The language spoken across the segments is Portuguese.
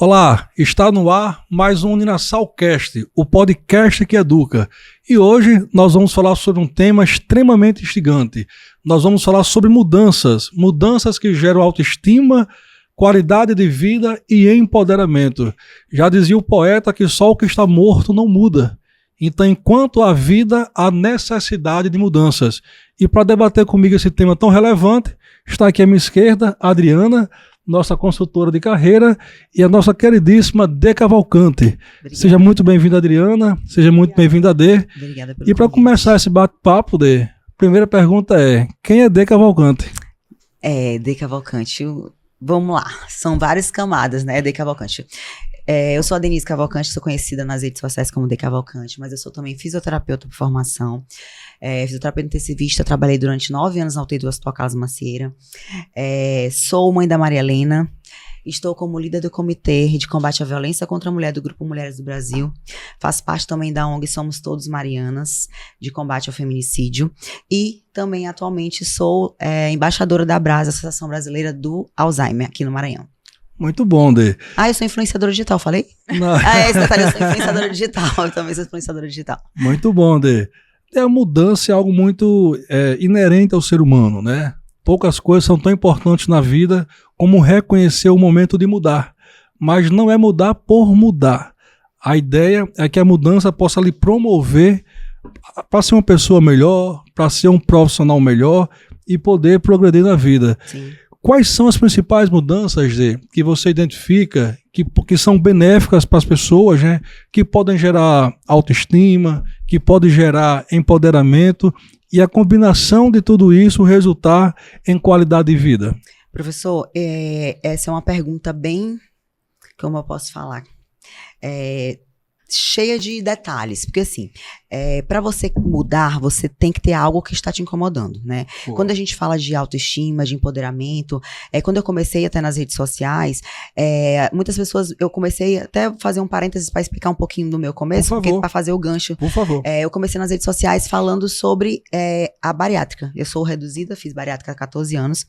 Olá, está no ar mais um UninaSalCast, o podcast que educa. E hoje nós vamos falar sobre um tema extremamente instigante. Nós vamos falar sobre mudanças que geram autoestima, qualidade de vida e empoderamento. Já dizia o poeta que só o que está morto não muda. Então, enquanto há vida, há necessidade de mudanças. E para debater comigo esse tema tão relevante, está aqui à minha esquerda, a Adriana, nossa consultora de carreira, e a nossa queridíssima Dê Cavalcante. Obrigada. Seja muito bem-vinda, Adriana. Seja muito bem-vinda, Dê. Obrigada pelo E para começar esse bate-papo, Dê, a primeira pergunta é: quem é Dê Cavalcante? Dê Cavalcante, vamos lá. São várias camadas, né, Dê Cavalcante. Eu sou a Denise Cavalcante, sou conhecida nas redes sociais como Dê Cavalcante, mas eu sou também fisioterapeuta por formação. Fisioterapeuta intensivista, trabalhei durante 9 anos na UTI do Hospital Carlos Macieira. Sou mãe da Maria Helena. Estou como líder do Comitê de Combate à Violência contra a Mulher do Grupo Mulheres do Brasil. Faço parte também da ONG Somos Todos Marianas, de combate ao feminicídio. E também atualmente sou embaixadora da ABRAS, Associação Brasileira do Alzheimer, aqui no Maranhão. Muito bom, Dê. Eu sou influenciadora digital, falei? Não. Esse detalhe, eu sou influenciadora digital. Eu também sou influenciadora digital. Muito bom, Dê. A mudança é algo muito inerente ao ser humano, né? Poucas coisas são tão importantes na vida como reconhecer o momento de mudar. Mas não é mudar por mudar. A ideia é que a mudança possa lhe promover para ser uma pessoa melhor, para ser um profissional melhor e poder progredir na vida. Sim. Quais são as principais mudanças, Zê, que você identifica que são benéficas para as pessoas, né? Que podem gerar autoestima, que podem gerar empoderamento e a combinação de tudo isso resultar em qualidade de vida? Professor, essa é uma pergunta bem, como eu posso falar, cheia de detalhes, porque assim, para você mudar, você tem que ter algo que está te incomodando, né? Pô. Quando a gente fala de autoestima, de empoderamento, quando eu comecei até nas redes sociais, muitas pessoas, eu comecei até a fazer um parênteses para explicar um pouquinho do meu começo, para fazer o gancho. Por favor. Eu comecei nas redes sociais falando sobre a bariátrica. Eu sou reduzida, fiz bariátrica há 14 anos,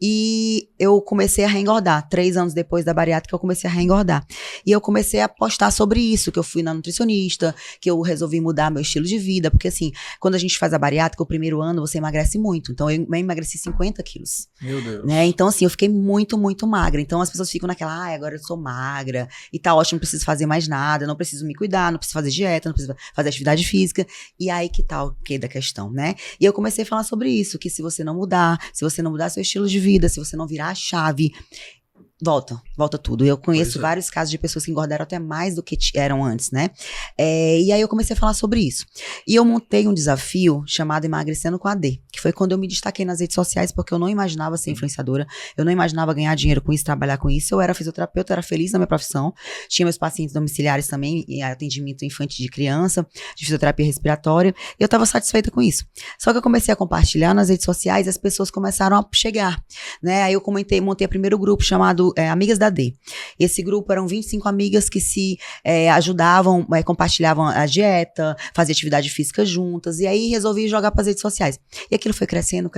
e eu comecei a reengordar. 3 anos depois da bariátrica, eu comecei a reengordar. E eu comecei a postar sobre isso, que eu fui na nutricionista, que eu resolvi mudar meu estilo de vida, porque assim, quando a gente faz a bariátrica, o primeiro ano você emagrece muito, então eu emagreci 50 quilos. Meu Deus. Né? Então assim, eu fiquei muito, muito magra, então as pessoas ficam naquela, agora eu sou magra, e tá ótimo, não preciso fazer mais nada, não preciso me cuidar, não preciso fazer dieta, não preciso fazer atividade física, e aí que tá o que da questão, né? E eu comecei a falar sobre isso, que se você não mudar seu estilo de vida, se você não virar a chave, volta tudo. Eu conheço vários casos de pessoas que engordaram até mais do que eram antes, né? E aí eu comecei a falar sobre isso. E eu montei um desafio chamado Emagrecendo com a D, que foi quando eu me destaquei nas redes sociais, porque eu não imaginava ser influenciadora, eu não imaginava ganhar dinheiro com isso, trabalhar com isso. Eu era fisioterapeuta, eu era feliz na minha profissão, tinha meus pacientes domiciliares também, em atendimento infantil de criança, de fisioterapia respiratória, e eu estava satisfeita com isso. Só que eu comecei a compartilhar nas redes sociais e as pessoas começaram a chegar, né? Aí eu montei o primeiro grupo chamado Amigas da D. Esse grupo eram 25 amigas que se ajudavam, compartilhavam a dieta, faziam atividade física juntas, e aí resolvi jogar para as redes sociais. E aquilo foi crescendo,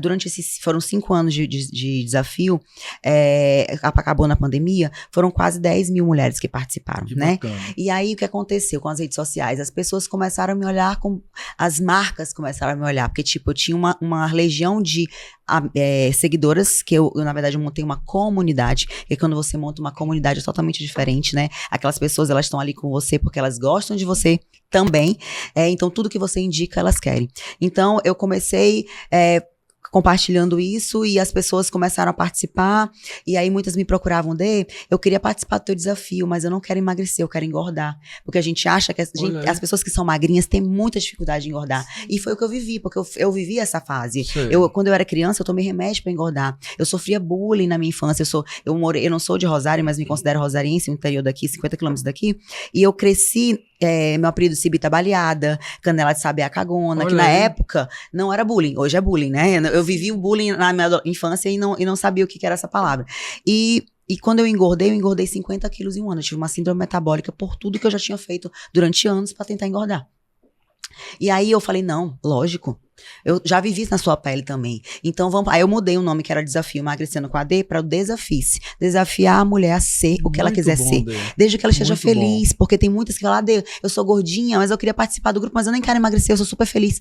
durante foram 5 anos de desafio, acabou na pandemia, foram quase 10 mil mulheres que participaram, né? Bacana. E aí o que aconteceu com as redes sociais? As pessoas começaram a me olhar, as marcas começaram a me olhar, porque tipo, eu tinha uma legião de seguidoras, que eu na verdade eu montei uma comunidade, e quando você monta uma comunidade é totalmente diferente, né? Aquelas pessoas, elas estão ali com você porque elas gostam de você também, então tudo que você indica, elas querem. Então eu comecei compartilhando isso e as pessoas começaram a participar, e aí muitas me procuravam, eu queria participar do teu desafio, mas eu não quero emagrecer, eu quero engordar, porque a gente acha que as pessoas que são magrinhas têm muita dificuldade de engordar, e foi o que eu vivi, porque eu vivi essa fase. Quando eu era criança, eu tomei remédio pra engordar, eu sofria bullying na minha infância, eu não sou de Rosário, mas me considero rosariense, no interior daqui, 50 quilômetros daqui, e eu cresci, meu apelido Cibita Baleada, Canela de Sabiá Cagona, que na época não era bullying, hoje é bullying, né? Eu vivi o bullying na minha infância e não sabia o que era essa palavra. E quando eu engordei 50 quilos em um ano. Eu tive uma síndrome metabólica por tudo que eu já tinha feito durante anos para tentar engordar. E aí eu falei, não, lógico. Eu já vivi isso na sua pele também. Então vamos. Aí eu mudei o nome que era Desafio Emagrecendo com a D para o Desafie-se. Desafiar a mulher a ser o que ela quiser ser. Desde que ela esteja feliz. Porque tem muitas que falam, eu sou gordinha, mas eu queria participar do grupo, mas eu nem quero emagrecer, eu sou super feliz.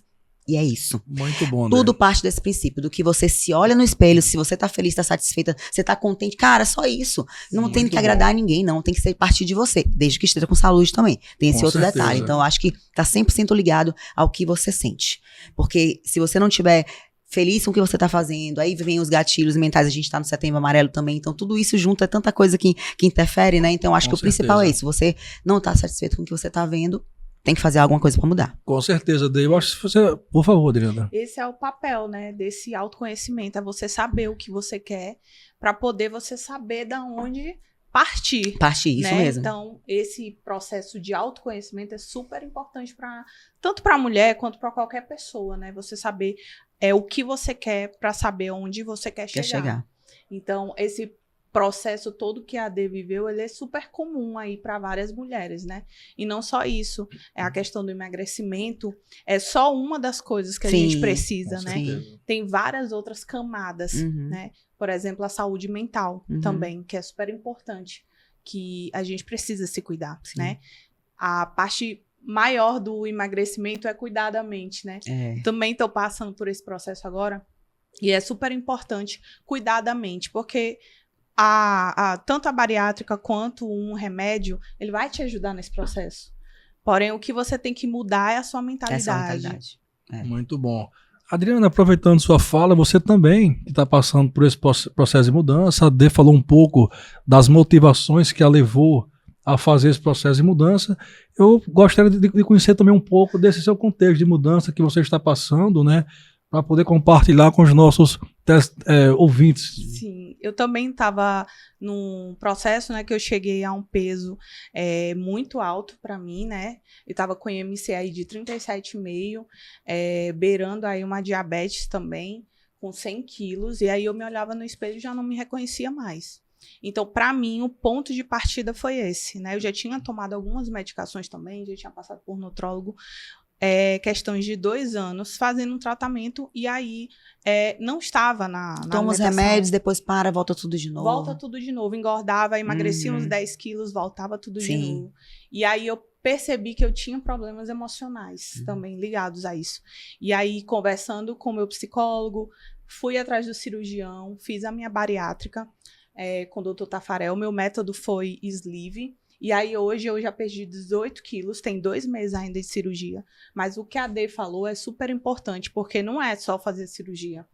E é isso. Muito bom, Tudo parte desse princípio, do que você se olha no espelho, se você tá feliz, tá satisfeita, você tá contente. Cara, só isso. Não tem que agradar a ninguém, não. Tem que ser partir de você. Desde que esteja com saúde também. Tem esse outro detalhe. Então, eu acho que tá 100% ligado ao que você sente. Porque se você não tiver feliz com o que você tá fazendo, aí vem os gatilhos mentais, a gente tá no Setembro Amarelo também, então tudo isso junto é tanta coisa que interfere, né? Então, eu acho que o principal é isso. Você não tá satisfeito com o que você tá vendo, tem que fazer alguma coisa para mudar. Com certeza, Dei. Eu acho que você... Por favor, Adriana. Esse é o papel, né, desse autoconhecimento. É você saber o que você quer para poder você saber da onde partir. Partir, isso mesmo. Então, esse processo de autoconhecimento é super importante tanto para a mulher quanto para qualquer pessoa, né? Você saber o que você quer para saber onde você quer chegar. Então, esse processo todo que a AD viveu, ele é super comum aí para várias mulheres, né? E não só isso, a questão do emagrecimento é só uma das coisas que a gente precisa, né? Sim. Tem várias outras camadas, né? Por exemplo, a saúde mental também, que é super importante, que a gente precisa se cuidar, né? A parte maior do emagrecimento é cuidar da mente, né? Também tô passando por esse processo agora e é super importante cuidar da mente, porque tanto a bariátrica quanto um remédio, ele vai te ajudar nesse processo. Porém, o que você tem que mudar é a sua mentalidade. Muito bom. Adriana, aproveitando sua fala, você também que está passando por esse processo de mudança, a Dê falou um pouco das motivações que a levou a fazer esse processo de mudança. Eu gostaria de conhecer também um pouco desse seu contexto de mudança que você está passando, né? Para poder compartilhar com os nossos ouvintes. Sim, eu também estava num processo, né, que eu cheguei a um peso muito alto para mim, né? Eu estava com IMC aí de 37,5, beirando aí uma diabetes também, com 100 quilos, e aí eu me olhava no espelho e já não me reconhecia mais. Então, para mim, o ponto de partida foi esse, né? Eu já tinha tomado algumas medicações também, já tinha passado por nutrólogo, questões de 2 anos fazendo um tratamento e aí não estava na toma os remédios, depois volta tudo de novo. Volta tudo de novo, engordava, emagrecia uns 10 quilos, voltava tudo de novo. E aí eu percebi que eu tinha problemas emocionais também ligados a isso. E aí, conversando com o meu psicólogo, fui atrás do cirurgião, fiz a minha bariátrica com o Dr. Tafarel, meu método foi sleeve. E aí hoje eu já perdi 18 quilos, tem 2 meses ainda de cirurgia. Mas o que a Dê falou é super importante, porque não é só fazer cirurgia.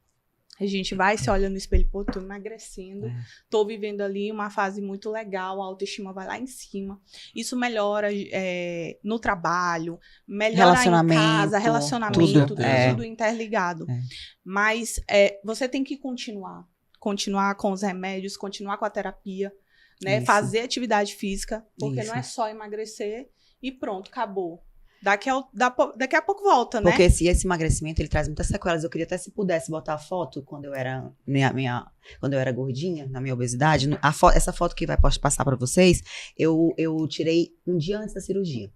A gente vai, se olha no espelho, pô, tô emagrecendo, tô vivendo ali uma fase muito legal, a autoestima vai lá em cima. Isso melhora no trabalho, melhora em casa, relacionamento, tudo interligado. Mas você tem que continuar com os remédios, continuar com a terapia, né? Fazer atividade física, porque não é só emagrecer e pronto, acabou. Daqui a pouco volta, né? Porque esse emagrecimento, ele traz muitas sequelas. Eu queria até, se pudesse, botar a foto quando eu era quando eu era gordinha, na minha obesidade. Essa foto que posso passar para vocês, eu tirei um dia antes da cirurgia.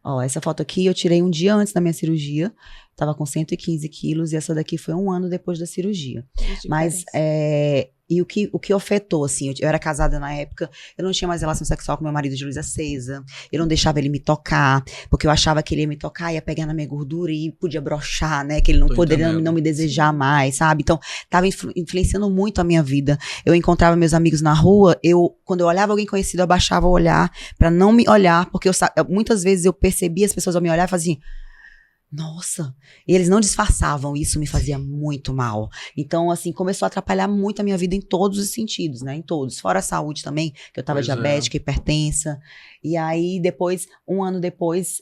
Ó, essa foto aqui eu tirei um dia antes da minha cirurgia. Tava com 115 quilos e essa daqui foi 1 ano depois da cirurgia. Mas, e o que afetou, assim, eu era casada na época, eu não tinha mais relação sexual com meu marido de luz acesa, eu não deixava ele me tocar, porque eu achava que ele ia me tocar, ia pegar na minha gordura e podia broxar, né, que ele não poderia não me desejar mais, sabe? Então, tava influenciando muito a minha vida. Eu encontrava meus amigos na rua, quando eu olhava alguém conhecido, eu abaixava o olhar pra não me olhar, porque muitas vezes eu percebia as pessoas ao me olhar e fazia assim, nossa, e eles não disfarçavam, isso me fazia muito mal. Então, assim, começou a atrapalhar muito a minha vida em todos os sentidos, né? Em todos. Fora a saúde também, que eu tava diabética, hipertensa. E aí, depois, 1 ano depois,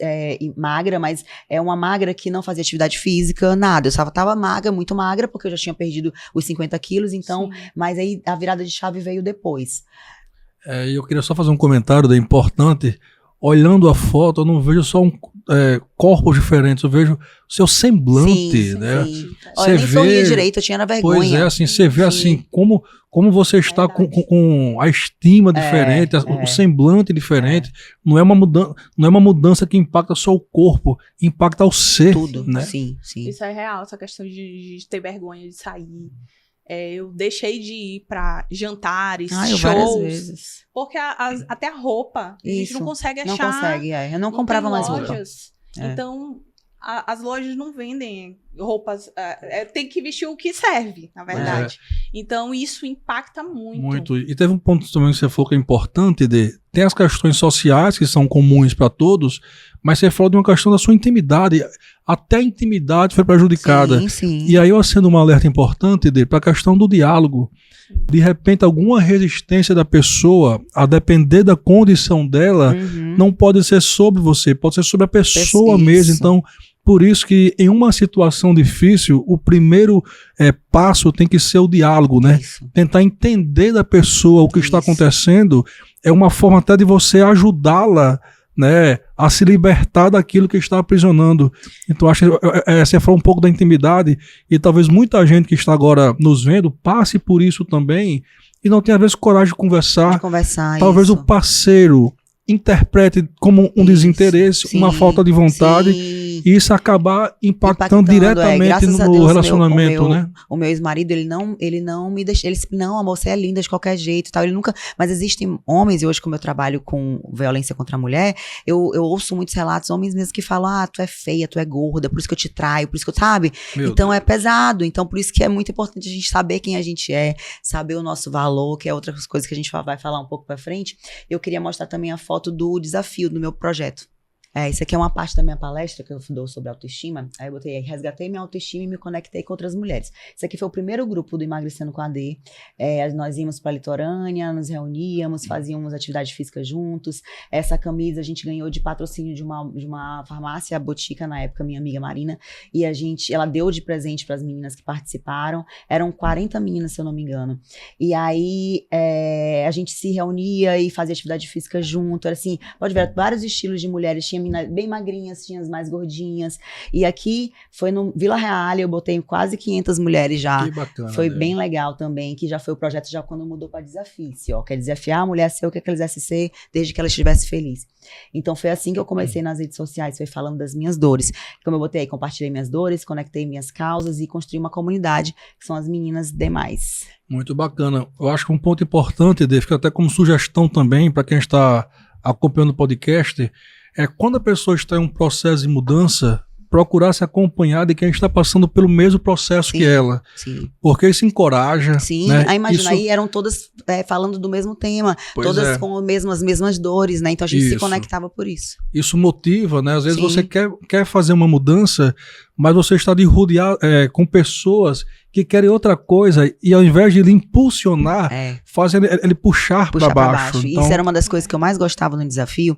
magra, mas uma magra que não fazia atividade física, nada. Eu só tava magra, muito magra, porque eu já tinha perdido os 50 quilos, então, mas aí a virada de chave veio depois. Eu queria só fazer um comentário importante. Olhando a foto, eu não vejo só corpos diferentes, eu vejo o seu semblante, né? Sim. Olha, eu nem sorria direito, eu tinha na vergonha. Pois é, assim, você vê assim, como você está com a estima diferente, o semblante diferente. Não é uma mudança que impacta só o corpo, impacta o ser. Tudo, né? Sim. Isso é real, essa questão de ter vergonha de sair. Eu deixei de ir para jantares, shows. Várias vezes. Porque até a roupa, a gente não consegue achar. Não consegue, eu não comprava mais roupa. Então, as lojas não vendem roupas, tem que vestir o que serve, na verdade. Então, isso impacta muito. Muito. E teve um ponto também que você falou que é importante, tem as questões sociais que são comuns para todos, mas você falou de uma questão da sua intimidade. Até a intimidade foi prejudicada. Sim. E aí eu acendo um alerta importante para a questão do diálogo. De repente, alguma resistência da pessoa, a depender da condição dela, não pode ser sobre você, pode ser sobre a pessoa mesmo. Então, por isso que em uma situação difícil, o primeiro passo tem que ser o diálogo, né? Tentar entender da pessoa o que está acontecendo é uma forma até de você ajudá-la, né, a se libertar daquilo que está aprisionando. Então, acho que você falou um pouco da intimidade e talvez muita gente que está agora nos vendo passe por isso também e não tenha, às vezes, coragem de conversar. Talvez o parceiro interprete como um desinteresse, uma falta de vontade e isso acabar impactando diretamente no relacionamento, né? O meu ex-marido, ele não me deixa, ele disse, não, amor, você é linda de qualquer jeito e tal, ele nunca, mas existem homens, e hoje como eu trabalho com violência contra a mulher, eu ouço muitos relatos, homens mesmo que falam, tu é feia, tu é gorda, por isso que eu te traio, por isso que eu, sabe? Então é pesado, então por isso que é muito importante a gente saber quem a gente é, saber o nosso valor, que é outras coisas que a gente vai falar um pouco pra frente. Eu queria mostrar também a foto do desafio do meu projeto. Isso aqui é uma parte da minha palestra que eu dou sobre autoestima. Aí eu botei, resgatei minha autoestima e me conectei com outras mulheres. Isso aqui foi o primeiro grupo do Emagrecendo com a AD. Nós íamos para a litorânea, nos reuníamos, fazíamos atividade física juntos. Essa camisa a gente ganhou de patrocínio de uma farmácia, a Botica, na época, minha amiga Marina. E ela deu de presente para as meninas que participaram. Eram 40 meninas, se eu não me engano. E aí a gente se reunia e fazia atividade física junto. Era assim, pode ver, vários estilos de mulheres. Tinha bem magrinhas, tinha as mais gordinhas. E aqui foi no Vila Real, eu botei quase 500 mulheres já. Que bacana. Foi bem legal também, que já foi o projeto já quando mudou para desafio. Quer desafiar a mulher a ser o que ela quisesse ser, desde que ela estivesse feliz. Então foi assim que eu comecei nas redes sociais, foi falando das minhas dores. Como eu botei, compartilhei minhas dores, conectei minhas causas e construí uma comunidade, que são as meninas demais. Muito bacana. Eu acho que um ponto importante, Dê, fica até como sugestão também para quem está acompanhando o podcast, quando a pessoa está em um processo de mudança, procurar se acompanhar de quem está passando pelo mesmo processo que ela. Sim. Porque isso encoraja. Sim, né? Aí imagina, aí eram todas falando do mesmo tema, todas com as mesmas dores, né? Então a gente se conectava por isso. Isso motiva, né? Às vezes você quer fazer uma mudança, mas você está de rodear com pessoas que querem outra coisa e ao invés de ele impulsionar, faz ele puxar para baixo. Então, isso era uma das coisas que eu mais gostava no desafio,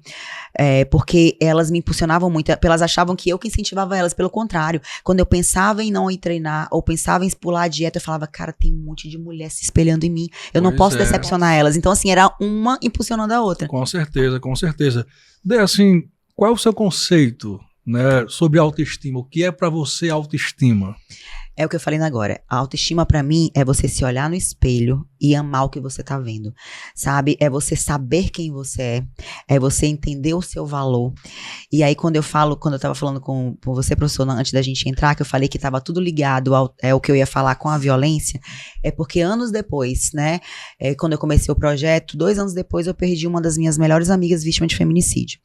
porque elas me impulsionavam muito, elas achavam que eu que incentivava elas, pelo contrário, quando eu pensava em não ir treinar ou pensava em pular a dieta, eu falava, cara, tem um monte de mulher se espelhando em mim, eu não posso decepcionar elas. Então assim, era uma impulsionando a outra. Com certeza, com certeza. Dê, assim, qual é o seu conceito, né, sobre autoestima? O que é para você autoestima? É o que eu falei agora. A autoestima pra mim é você se olhar no espelho e amar o que você tá vendo, sabe? É você saber quem você é você entender o seu valor. E aí quando eu tava falando com você, professor, antes da gente entrar, que eu falei que tava tudo ligado ao que eu ia falar com a violência, é porque anos depois, né, quando eu comecei o projeto, 2 anos depois eu perdi uma das minhas melhores amigas vítima de feminicídio.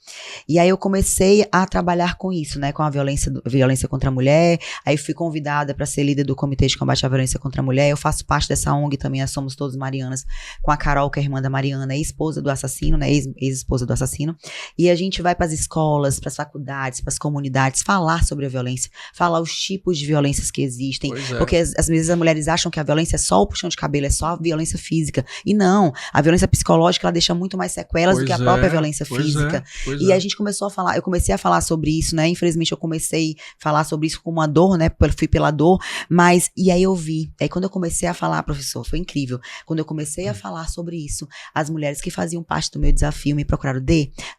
E aí eu comecei a trabalhar com isso, né, com a violência contra a mulher. Aí fui convidada para ser líder do Comitê de Combate à Violência contra a Mulher. Eu faço parte dessa ONG também, nós somos todos Marianas, com a Carol, que é irmã da Mariana, esposa do assassino, né, ex-esposa do assassino. E a gente vai para as escolas, para as faculdades, para as comunidades, falar sobre a violência, falar os tipos de violências que existem. Porque às vezes as mulheres acham que a violência é só o puxão de cabelo, é só a violência física. E não, a violência psicológica, ela deixa muito mais sequelas do que a própria violência física. E a gente começou a falar, eu comecei a falar sobre isso, né, infelizmente eu comecei a falar sobre isso com uma dor, né, fui pela dor. Mas, e aí eu vi, aí quando eu comecei a falar, professor, foi incrível, Quando eu comecei a falar sobre isso, as mulheres que faziam parte do meu desafio me procuraram.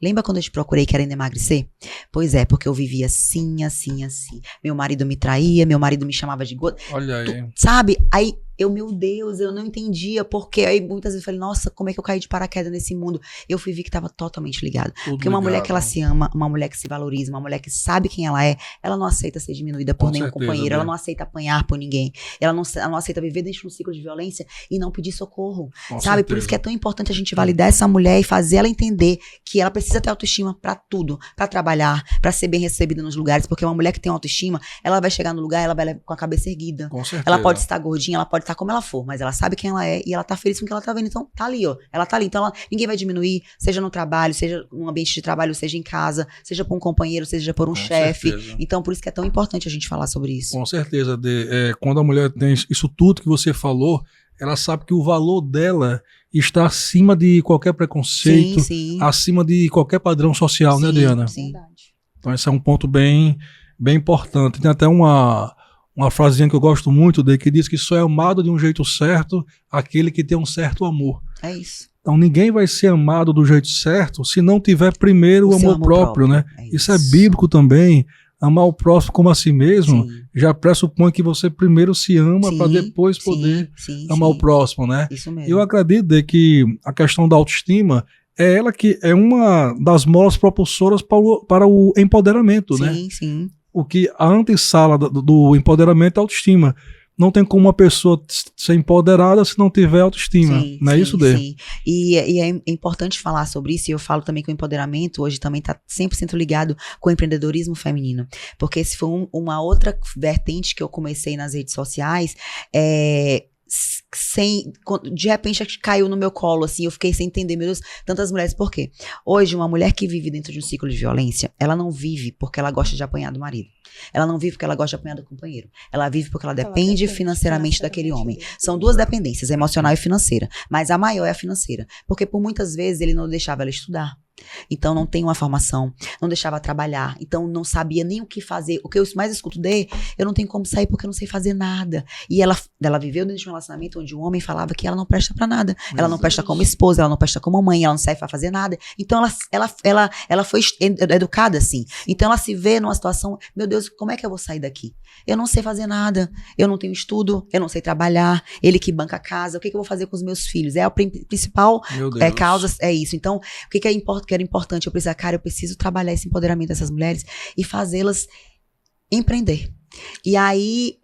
Lembra quando eu te procurei querendo emagrecer? Pois é, porque eu vivia assim, assim, assim. Meu marido me traía, meu marido me chamava de gorda. Olha aí. Sabe? Aí meu Deus, eu não entendia porque. Aí muitas vezes eu falei, nossa, como é que eu caí de paraquedas nesse mundo? Eu fui ver que estava totalmente ligado. Porque uma mulher que ela se ama, uma mulher que se valoriza, uma mulher que sabe quem ela não aceita ser diminuída por nenhum companheiro, ela não aceita apanhar por ninguém, ela não aceita viver dentro de um ciclo de violência e não pedir socorro, sabe? Por isso que é tão importante a gente validar essa mulher e fazer ela entender que ela precisa ter autoestima pra tudo, pra trabalhar, pra ser bem recebida nos lugares, porque uma mulher que tem autoestima, ela vai chegar no lugar, ela vai com a cabeça erguida. Com certeza. Ela pode estar gordinha, ela pode estar como ela for, mas ela sabe quem ela é e ela tá feliz com o que ela tá vendo. Então, tá ali, ó. Ela tá ali. Então, ninguém vai diminuir, seja no trabalho, seja no ambiente de trabalho, seja em casa, seja por um companheiro, seja por um chefe. Então, por isso que é tão importante a gente falar sobre isso. Com certeza. Quando a mulher tem isso tudo que você falou, ela sabe que o valor dela está acima de qualquer preconceito, acima de qualquer padrão social, né, Adriana? Sim. Então, esse é um ponto bem, bem importante. Tem até uma frasinha que eu gosto muito dele, que diz que só é amado de um jeito certo aquele que tem um certo amor. É isso. Então ninguém vai ser amado do jeito certo se não tiver primeiro o amor próprio, né? Isso é bíblico também. Amar o próximo como a si mesmo já pressupõe que você primeiro se ama para depois poder amar o próximo, né? Isso mesmo. Eu acredito que a questão da autoestima é ela que é uma das molas propulsoras para o empoderamento, né? Sim. O que a antessala do empoderamento é a autoestima. Não tem como uma pessoa ser empoderada se não tiver autoestima. Não é isso, Dê? Sim. E é importante falar sobre isso, e eu falo também que o empoderamento hoje também está 100% ligado com o empreendedorismo feminino. Porque esse foi uma outra vertente que eu comecei nas redes sociais, de repente caiu no meu colo, assim, eu fiquei sem entender, meu Deus, tantas mulheres, por quê? Hoje, uma mulher que vive dentro de um ciclo de violência, ela não vive porque ela gosta de apanhar do marido. Ela não vive porque ela gosta de apanhar do companheiro. Ela vive porque ela depende financeiramente daquele homem. São duas dependências, emocional e financeira. Mas a maior é a financeira. Porque por muitas vezes ele não deixava ela estudar. Então não tem uma formação, não deixava trabalhar, então não sabia nem o que fazer. O que eu mais escuto eu não tenho como sair porque eu não sei fazer nada. E ela viveu dentro de um relacionamento onde o homem falava que ela não presta pra nada. Ela não presta como esposa, ela não presta como mãe, ela não serve pra fazer nada. Então ela foi educada assim. Então ela se vê numa situação, meu Deus, como é que eu vou sair daqui? Eu não sei fazer nada, eu não tenho estudo, eu não sei trabalhar, ele que banca a casa, o que eu vou fazer com os meus filhos? É a principal causa, é isso. Então, o que era importante? Eu preciso trabalhar esse empoderamento dessas mulheres e fazê-las empreender. E aí,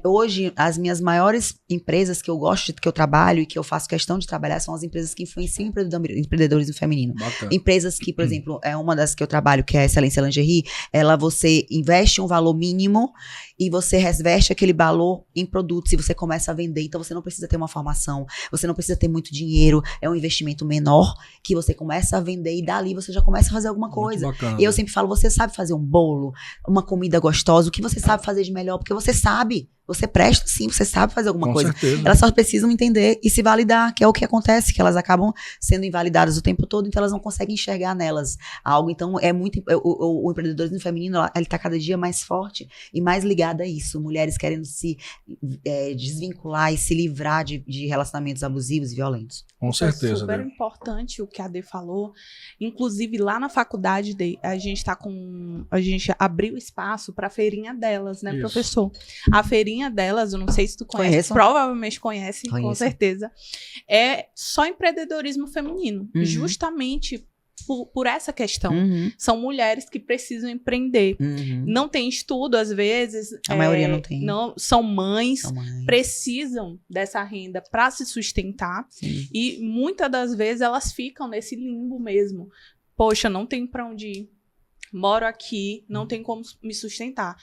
hoje, as minhas maiores empresas que eu gosto, que eu trabalho e que eu faço questão de trabalhar são as empresas que influenciam o empreendedorismo feminino. Bacana. Empresas que, por exemplo, uma das que eu trabalho, que é a Excelência Lingerie, você investe um valor mínimo e você reveste aquele valor em produtos e você começa a vender. Então, você não precisa ter uma formação, você não precisa ter muito dinheiro, é um investimento menor que você começa a vender e dali você já começa a fazer alguma coisa. Bacana, e eu sempre falo, você sabe fazer um bolo, uma comida gostosa, o que você sabe fazer de melhor, porque você sabe. Você presta sim, você sabe fazer alguma coisa. Certeza. Elas só precisam entender e se validar, que é o que acontece, que elas acabam sendo invalidadas o tempo todo, então elas não conseguem enxergar nelas algo. Então, é muito. O empreendedorismo feminino, ele está cada dia mais forte e mais ligado a isso. Mulheres querendo se desvincular e se livrar de relacionamentos abusivos e violentos. Com certeza. É super importante o que a Dê falou. Inclusive, lá na faculdade, a gente abriu espaço para a feirinha delas, né, isso. Professor? A feirinha delas, eu não sei se tu conhece, provavelmente conhece, com certeza, é só empreendedorismo feminino, justamente por essa questão. São mulheres que precisam empreender. Não tem estudo, às vezes. A maioria não tem. São mães, precisam dessa renda para se sustentar. Sim. E muitas das vezes elas ficam nesse limbo mesmo. Poxa, não tem para onde ir. Moro aqui, não tem como me sustentar.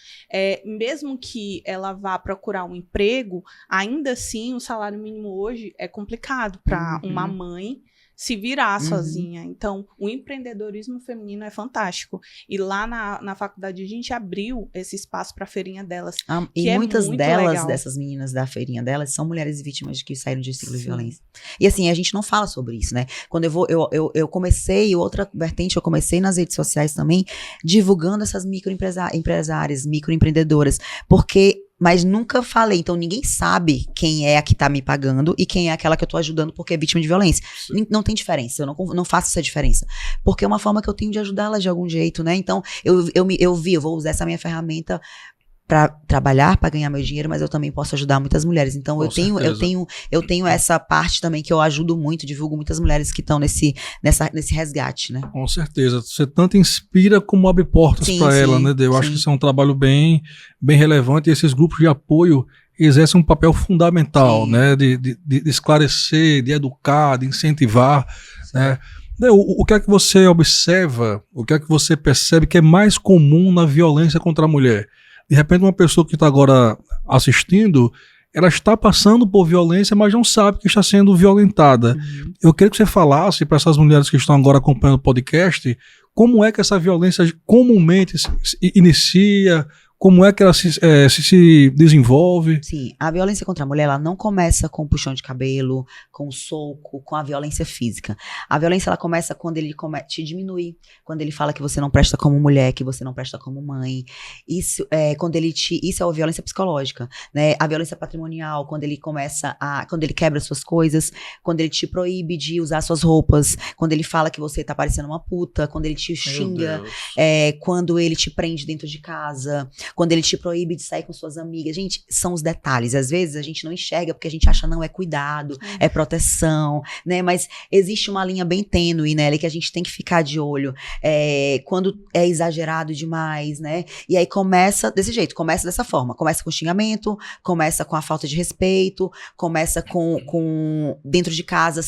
Mesmo que ela vá procurar um emprego, ainda assim o salário mínimo hoje é complicado para uma mãe se virar sozinha. Então, o empreendedorismo feminino é fantástico. E lá na faculdade a gente abriu esse espaço para a feirinha delas. E muitas delas, dessas meninas da feirinha delas, são mulheres vítimas de que saíram de ciclo de violência. E assim, a gente não fala sobre isso, né? Quando eu comecei, outra vertente, eu comecei nas redes sociais também, divulgando essas microempresárias, microempreendedoras, porque mas nunca falei. Então, ninguém sabe quem é a que tá me pagando e quem é aquela que eu tô ajudando porque é vítima de violência. Não tem diferença, eu não faço essa diferença. Porque é uma forma que eu tenho de ajudá-la de algum jeito, né? Então, eu vou usar essa minha ferramenta para trabalhar, para ganhar meu dinheiro, mas eu também posso ajudar muitas mulheres. Então, eu tenho essa parte também que eu ajudo muito, divulgo muitas mulheres que estão nesse resgate, né? Com certeza. Você tanto inspira como abre portas para ela, né, Dê? Eu acho que isso é um trabalho bem relevante, e esses grupos de apoio exercem um papel fundamental, né, de esclarecer, de educar, de incentivar, né? O que é que você observa, o que é que você percebe que é mais comum na violência contra a mulher? De repente, uma pessoa que está agora assistindo, ela está passando por violência, mas não sabe que está sendo violentada. Eu queria que você falasse para essas mulheres que estão agora acompanhando o podcast, como é que essa violência comumente se inicia, como é que ela se desenvolve? Sim, a violência contra a mulher, ela não começa com puxão de cabelo, com soco, com a violência física. A violência, ela começa quando ele te diminui, quando ele fala que você não presta como mulher, que você não presta como mãe. Isso é a violência psicológica, né? A violência patrimonial, quando ele quebra suas coisas, quando ele te proíbe de usar suas roupas, quando ele fala que você tá parecendo uma puta, quando ele te xinga, quando ele te prende dentro de casa, quando ele te proíbe de sair com suas amigas. Gente, são os detalhes. Às vezes a gente não enxerga porque a gente acha, não, é cuidado, é proteção, né? Mas existe uma linha bem tênue, né, que a gente tem que ficar de olho. Quando é exagerado demais, né? E aí começa desse jeito, começa dessa forma. Começa com xingamento, começa com a falta de respeito, começa com dentro de casa,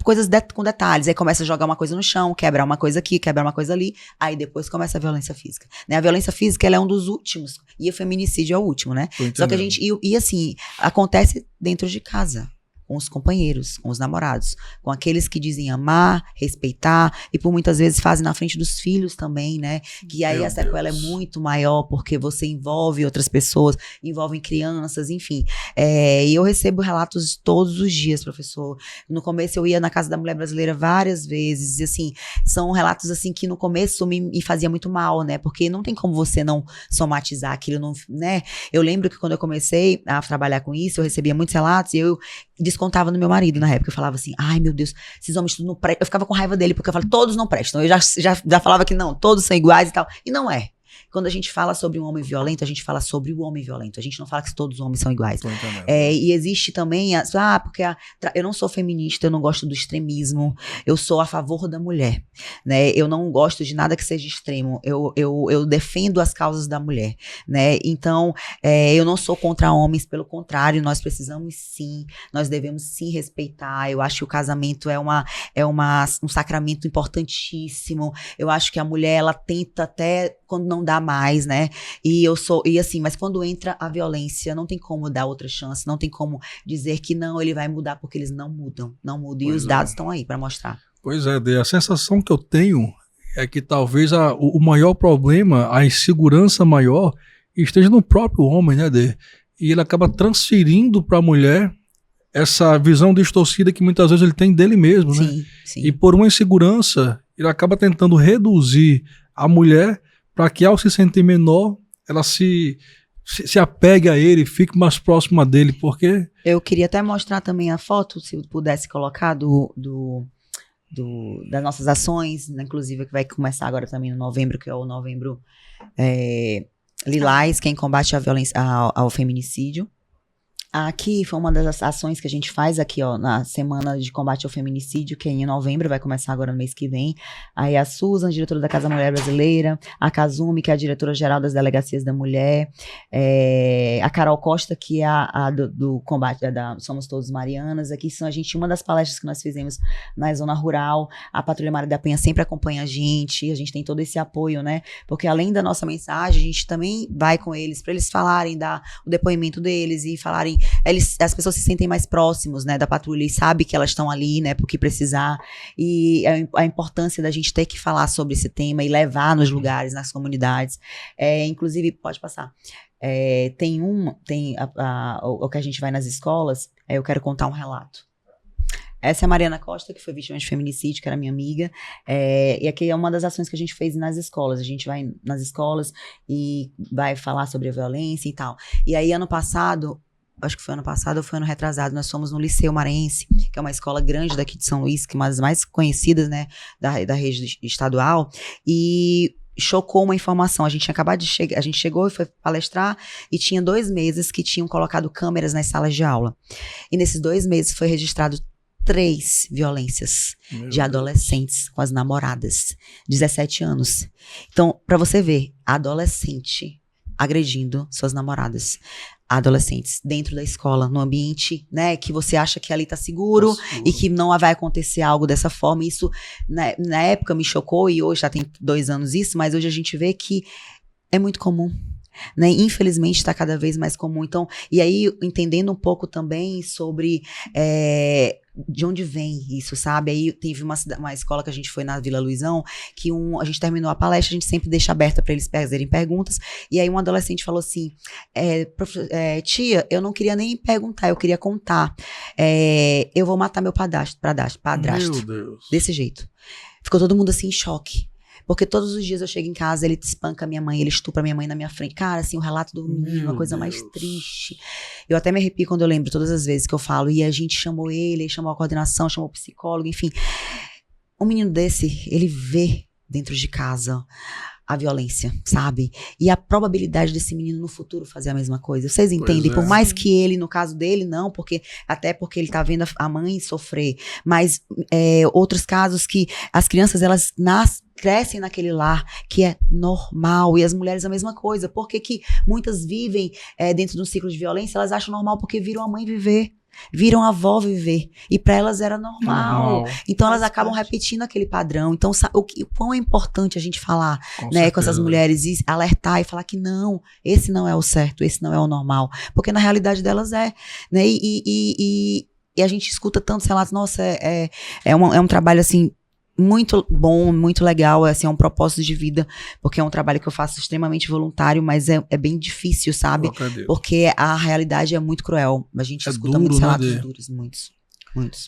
coisas com detalhes, aí começa a jogar uma coisa no chão, quebrar uma coisa aqui, quebrar uma coisa ali, aí depois começa a violência física, né? A violência física, ela é um dos últimos, e o feminicídio é o último, né? Só que a gente, assim, acontece dentro de casa, com os companheiros, com os namorados, com aqueles que dizem amar, respeitar, e por muitas vezes fazem na frente dos filhos também, né? Que aí a sequela é muito maior, porque você envolve outras pessoas, envolve crianças, enfim. E eu recebo relatos todos os dias, professor. No começo eu ia na Casa da Mulher Brasileira várias vezes, e assim, são relatos assim que no começo me fazia muito mal, né? Porque não tem como você não somatizar aquilo, não, né? Eu lembro que quando eu comecei a trabalhar com isso, eu recebia muitos relatos, e eu descontava no meu marido na época. Eu falava assim, ai meu Deus, esses homens tudo não prestam. Eu ficava com raiva dele, porque eu falava, todos não prestam. Eu já falava que não, todos são iguais e tal. E não é. Quando a gente fala sobre um homem violento, a gente fala sobre o homem violento. A gente não fala que todos os homens são iguais. E existe também, porque eu não sou feminista, eu não gosto do extremismo, eu sou a favor da mulher, né? Eu não gosto de nada que seja extremo, eu defendo as causas da mulher, né? Então, eu não sou contra homens, pelo contrário, nós precisamos sim, nós devemos sim respeitar. Eu acho que o casamento é um sacramento importantíssimo. Eu acho que a mulher, ela tenta até quando não dá mais, né? E assim, mas quando entra a violência, não tem como dar outra chance, não tem como dizer que não, ele vai mudar, porque eles não mudam. E os dados estão aí para mostrar. Pois é, Dê, a sensação que eu tenho é que talvez o maior problema, a insegurança maior, esteja no próprio homem, né, Dê? E ele acaba transferindo para a mulher essa visão distorcida que muitas vezes ele tem dele mesmo, né? Sim. E por uma insegurança, ele acaba tentando reduzir a mulher para que, ao se sentir menor, ela se apegue a ele, fique mais próxima dele, porque... Eu queria até mostrar também a foto, se pudesse colocar, das nossas ações, né, inclusive que vai começar agora também no novembro, que é o novembro Lilás, quem combate a violência, ao feminicídio. Aqui foi uma das ações que a gente faz aqui, ó, na semana de combate ao feminicídio, que é em novembro, vai começar agora no mês que vem. Aí a Susan, diretora da Casa Mulher Brasileira, a Kazumi, que é a diretora-geral das Delegacias da Mulher, a Carol Costa, que é a do combate da Somos Todos Marianas. Aqui uma das palestras que nós fizemos na zona rural, a Patrulha Maria da Penha sempre acompanha a gente tem todo esse apoio, né? Porque além da nossa mensagem, a gente também vai com eles, para eles falarem, dar o depoimento deles e falarem. As pessoas se sentem mais próximos, né, da patrulha e sabem que elas estão ali, né, porque precisar. E a importância da gente ter que falar sobre esse tema e levar nos lugares, nas comunidades. Inclusive, pode passar. O que a gente vai nas escolas, eu quero contar um relato. Essa é a Mariana Costa, que foi vítima de feminicídio, que era minha amiga. E aqui é uma das ações que a gente fez nas escolas. A gente vai nas escolas e vai falar sobre a violência e tal. E aí, ano passado, acho que foi ano passado ou foi ano retrasado, nós fomos no Liceu Maranhense, que é uma escola grande daqui de São Luís, que é uma das mais conhecidas, né, da rede estadual, e chocou uma informação. A gente tinha acabado de chegar, a gente chegou e foi palestrar, e tinha 2 meses que tinham colocado câmeras nas salas de aula. E nesses 2 meses foi registrado 3 violências de adolescentes com as namoradas, 17 anos. Então, pra você ver, adolescente agredindo suas namoradas, adolescentes dentro da escola, no ambiente, né, que você acha que ali tá seguro e que não vai acontecer algo dessa forma. Isso, na época, me chocou, e hoje já tem 2 anos isso, mas hoje a gente vê que é muito comum. Né? Infelizmente está cada vez mais comum. Então, e aí, entendendo um pouco também sobre de onde vem isso, sabe? Aí teve uma escola que a gente foi na Vila Luizão, que a gente terminou a palestra, a gente sempre deixa aberta para eles fazerem perguntas, e aí um adolescente falou assim, tia, eu não queria nem perguntar, eu queria contar. Eu vou matar meu padrasto. Meu Deus. Desse jeito. Ficou todo mundo assim em choque. Porque todos os dias eu chego em casa, ele espanca minha mãe, ele estupra minha mãe na minha frente. Cara, assim, o relato do menino, uma coisa mais triste. Eu até me arrepio quando eu lembro, todas as vezes que eu falo. E a gente chamou ele chamou a coordenação, chamou o psicólogo, enfim. Um menino desse, ele vê dentro de casa a violência, sabe? E a probabilidade desse menino no futuro fazer a mesma coisa. Vocês entendem? Por mais que ele, no caso dele, não, até porque ele tá vendo a mãe sofrer. Mas outros casos que as crianças, elas crescem naquele lar que é normal, e as mulheres a mesma coisa. Por que muitas vivem dentro de um ciclo de violência? Elas acham normal porque viram a mãe viver, viram a avó viver, e para elas era normal. Então elas acabam repetindo aquele padrão. Então o quão é importante a gente falar, né, com essas mulheres, e alertar e falar que não, esse não é o certo, esse não é o normal, porque na realidade delas né, e a gente escuta tantos relatos. Nossa, é um trabalho assim muito bom, muito legal, assim, é um propósito de vida, porque é um trabalho que eu faço extremamente voluntário, mas é bem difícil, sabe? Porque a realidade é muito cruel. A gente escuta muitos relatos duros, muitos.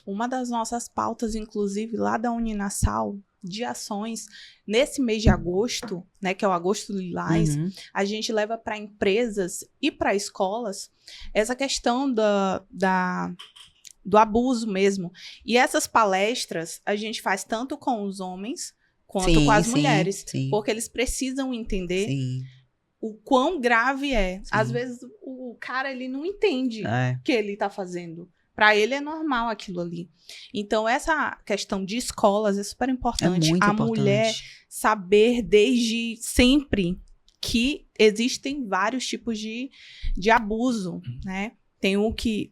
Uma das nossas pautas, inclusive, lá da Uninasal, de ações, nesse mês de agosto, né, que é o Agosto Lilás, a gente leva para empresas e para escolas essa questão do abuso mesmo. E essas palestras a gente faz tanto com os homens quanto com as mulheres. Porque eles precisam entender o quão grave é. Às vezes o cara, ele não entende o que ele tá fazendo. Para ele é normal aquilo ali. Então essa questão de escolas é super importante. A mulher saber desde sempre que existem vários tipos de abuso, né? Tem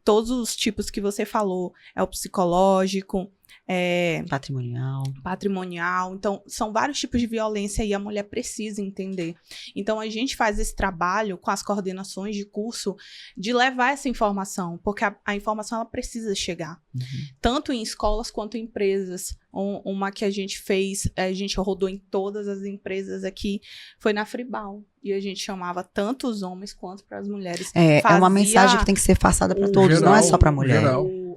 todos os tipos que você falou, é o psicológico, patrimonial. Então, são vários tipos de violência e a mulher precisa entender. Então, a gente faz esse trabalho com as coordenações de curso de levar essa informação, porque a informação ela precisa chegar, tanto em escolas quanto em empresas. Uma que a gente fez, a gente rodou em todas as empresas aqui, foi na Fribal. E a gente chamava tanto os homens quanto para as mulheres. É uma mensagem que tem que ser passada para todos, não é só para a mulher.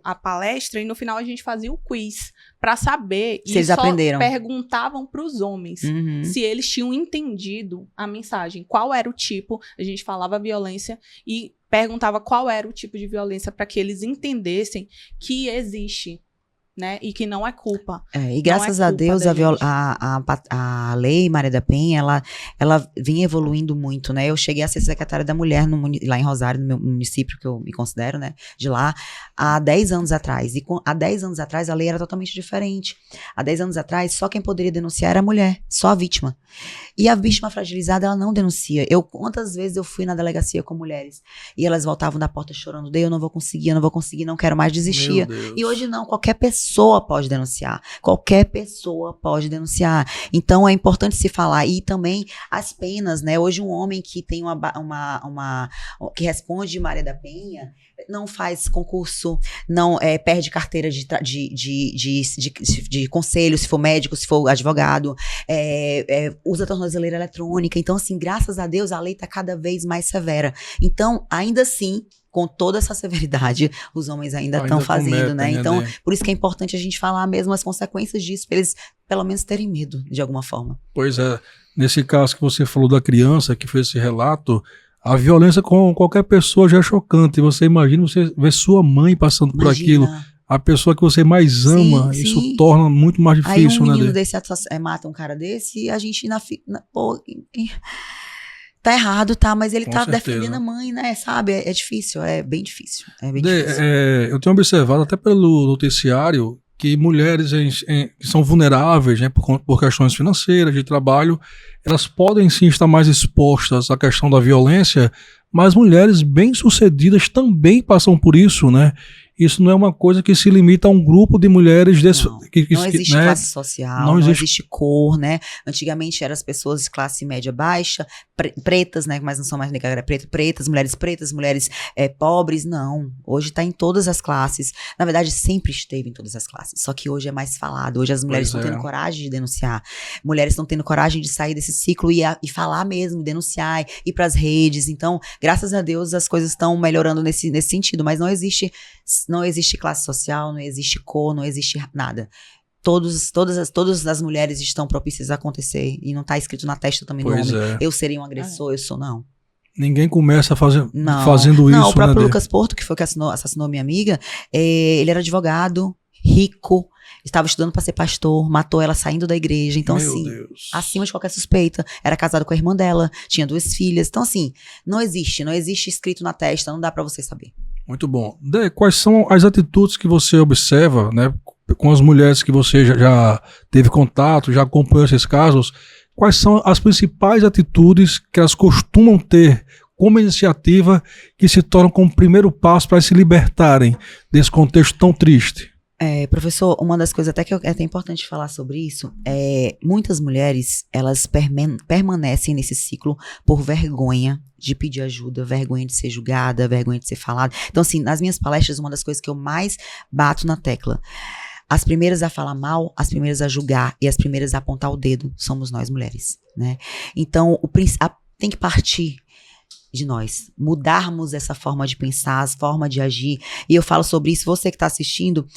A palestra, e no final a gente fazia o quiz para saber se eles aprenderam. Perguntavam para os homens se eles tinham entendido a mensagem, qual era o tipo. A gente falava violência e perguntava qual era o tipo de violência para que eles entendessem que existe, né? E que não é culpa. E graças a Deus a lei Maria da Penha, ela vinha evoluindo muito, né? Eu cheguei a ser secretária da mulher lá em Rosário, no meu município, que eu me considero, né? De lá, há 10 anos atrás. E há 10 anos atrás a lei era totalmente diferente. Há 10 anos atrás, só quem poderia denunciar era a mulher, só a vítima. E a vítima fragilizada, ela não denuncia. Quantas vezes eu fui na delegacia com mulheres e elas voltavam da porta chorando, eu não vou conseguir, não quero mais, desistia. E hoje não, qualquer pessoa pode denunciar. Qualquer pessoa pode denunciar. Então é importante se falar. E também as penas, né? Hoje um homem que tem que responde de Maria da Penha não faz concurso, não perde carteira de conselho, se for médico, se for advogado, usa tornozeleira eletrônica. Então, assim, graças a Deus, a lei está cada vez mais severa. Então, ainda assim, com toda essa severidade, os homens ainda estão fazendo, né? Então, por isso que é importante a gente falar mesmo as consequências disso, para eles pelo menos terem medo, de alguma forma. Pois é, nesse caso que você falou da criança que fez esse relato, a violência com qualquer pessoa já é chocante. Você imagina, você ver sua mãe passando por aquilo, a pessoa que você mais ama, sim, isso torna muito mais difícil, aí um né? menino desse mata um cara desse e a gente tá errado, tá? Mas ele tá defendendo a mãe, né? Sabe? É difícil, é bem difícil. Difícil. Eu tenho observado até pelo noticiário que mulheres que são vulneráveis, né, por questões financeiras, de trabalho, elas podem sim estar mais expostas à questão da violência, mas mulheres bem-sucedidas também passam por isso, né? Isso não é uma coisa que se limita a um grupo de mulheres... Não existe classe social, não existe cor, né? Antigamente eram as pessoas de classe média baixa, pretas, né? Mas não são mais negras, pretas, mulheres pobres, não. Hoje está em todas as classes. Na verdade, sempre esteve em todas as classes. Só que hoje é mais falado. Hoje as mulheres estão tendo coragem de denunciar. Mulheres estão tendo coragem de sair desse ciclo e falar mesmo, denunciar, ir para as redes. Então, graças a Deus, as coisas estão melhorando nesse sentido. Mas não existe classe social, não existe cor, não existe nada. Todas as mulheres estão propícias a acontecer. E não está escrito na testa também do homem. Eu seria um agressor, eu sou não. Ninguém começa fazendo isso. Não, o próprio Lucas Porto, que foi o que assassinou minha amiga, ele era advogado, rico, estava estudando para ser pastor, matou ela saindo da igreja. Então, assim, acima de qualquer suspeita, era casado com a irmã dela, tinha 2 filhas. Então, assim, não existe escrito na testa, não dá para você saber. Muito bom. Dê, quais são as atitudes que você observa, né, com as mulheres que você já teve contato, já acompanhou esses casos? Quais são as principais atitudes que elas costumam ter como iniciativa que se tornam como primeiro passo para se libertarem desse contexto tão triste? Professor, uma das coisas até que é até importante falar sobre isso muitas mulheres, elas permanecem nesse ciclo por vergonha de pedir ajuda, vergonha de ser julgada, vergonha de ser falada. Então, assim, nas minhas palestras, uma das coisas que eu mais bato na tecla, as primeiras a falar mal, as primeiras a julgar e as primeiras a apontar o dedo somos nós mulheres, né? Então, tem que partir de nós, mudarmos essa forma de pensar, a forma de agir. E eu falo sobre isso, você que está assistindo,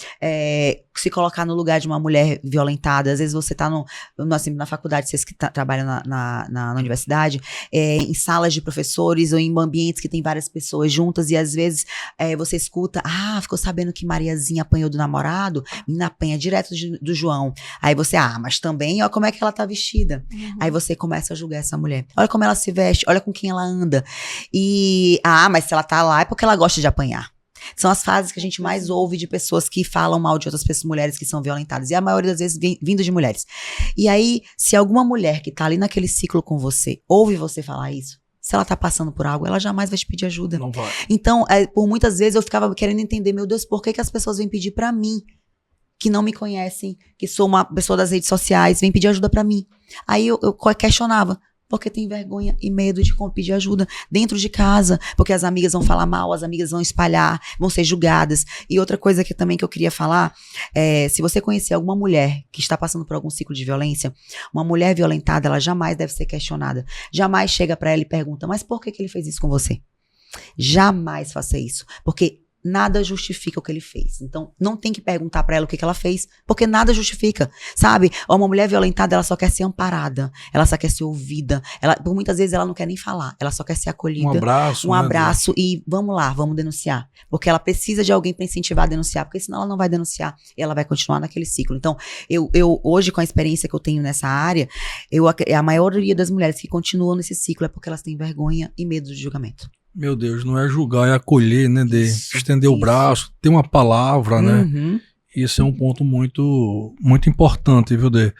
se colocar no lugar de uma mulher violentada. Às vezes você está na faculdade, vocês que trabalham na universidade, em salas de professores ou em ambientes que tem várias pessoas juntas e às vezes você escuta, ficou sabendo que Mariazinha apanhou do namorado? Menina apanha direto do João. Aí você, mas também, olha como é que ela tá vestida. Uhum. Aí você começa a julgar essa mulher. Olha como ela se veste, olha com quem ela anda. E, mas se ela tá lá é porque ela gosta de apanhar. São as frases que a gente mais ouve de pessoas que falam mal de outras pessoas, mulheres que são violentadas. E a maioria das vezes vindo de mulheres. E aí, se alguma mulher que tá ali naquele ciclo com você, ouve você falar isso, se ela tá passando por algo, ela jamais vai te pedir ajuda. Não vai. Então, por muitas vezes eu ficava querendo entender, meu Deus, por que as pessoas vêm pedir pra mim, que não me conhecem, que sou uma pessoa das redes sociais, vêm pedir ajuda pra mim. Aí eu questionava. Porque tem vergonha e medo de pedir ajuda dentro de casa, porque as amigas vão falar mal, as amigas vão espalhar, vão ser julgadas. E outra coisa que eu queria falar, se você conhecer alguma mulher que está passando por algum ciclo de violência, uma mulher violentada, ela jamais deve ser questionada. Jamais chega pra ela e pergunta, mas por que ele fez isso com você? Jamais faça isso, porque nada justifica o que ele fez. Então, não tem que perguntar pra ela o que ela fez, porque nada justifica, sabe? Uma mulher violentada, ela só quer ser amparada, ela só quer ser ouvida, por muitas vezes ela não quer nem falar, ela só quer ser acolhida. Um abraço, e vamos lá, vamos denunciar. Porque ela precisa de alguém pra incentivar a denunciar, porque senão ela não vai denunciar e ela vai continuar naquele ciclo. Então, eu hoje, com a experiência que eu tenho nessa área, a maioria das mulheres que continuam nesse ciclo é porque elas têm vergonha e medo de julgamento. Meu Deus, não é julgar, é acolher, né, Dê? Estender o braço, ter uma palavra, né? Isso é um ponto muito, muito importante, viu, Dê?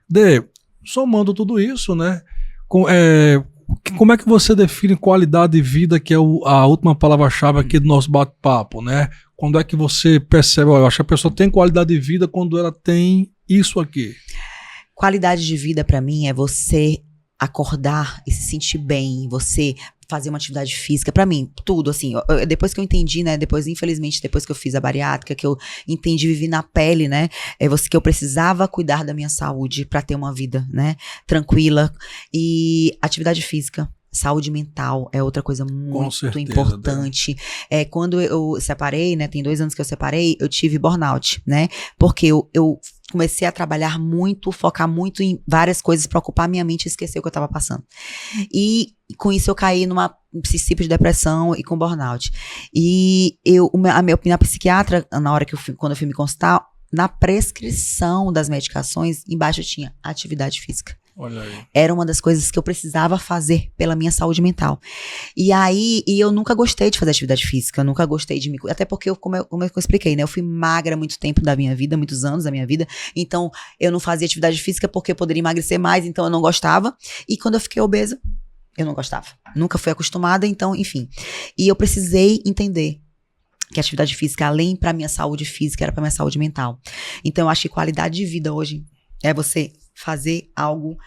Dê, somando tudo isso, né? Como é que você define qualidade de vida, que é a última palavra-chave aqui do nosso bate-papo, né? Quando é que você percebe, eu acho que a pessoa tem qualidade de vida quando ela tem isso aqui? Qualidade de vida, pra mim, é você acordar e se sentir bem, você fazer uma atividade física, pra mim, tudo, assim, depois que eu entendi, né, infelizmente, depois que eu fiz a bariátrica, que eu entendi, vivi na pele, né, que eu precisava cuidar da minha saúde pra ter uma vida, né, tranquila, e atividade física Saúde mental é outra coisa muito importante. Quando eu separei, né? Tem 2 anos que eu separei, eu tive burnout, né? Porque eu comecei a trabalhar muito, focar muito em várias coisas pra ocupar minha mente e esquecer o que eu tava passando. E com isso eu caí num princípio de depressão e com burnout. E a minha psiquiatra, na hora quando eu fui me consultar, na prescrição das medicações, embaixo tinha atividade física. Olha aí. Era uma das coisas que eu precisava fazer pela minha saúde mental. E eu nunca gostei de fazer atividade física, eu nunca gostei de até porque, como eu expliquei, né, eu fui magra muito tempo da minha vida, muitos anos da minha vida, então eu não fazia atividade física porque eu poderia emagrecer mais, então eu não gostava, e quando eu fiquei obesa, eu não gostava. Nunca fui acostumada, então, enfim. E eu precisei entender que a atividade física, além pra minha saúde física, era pra minha saúde mental. Então, eu acho que qualidade de vida hoje é você fazer algo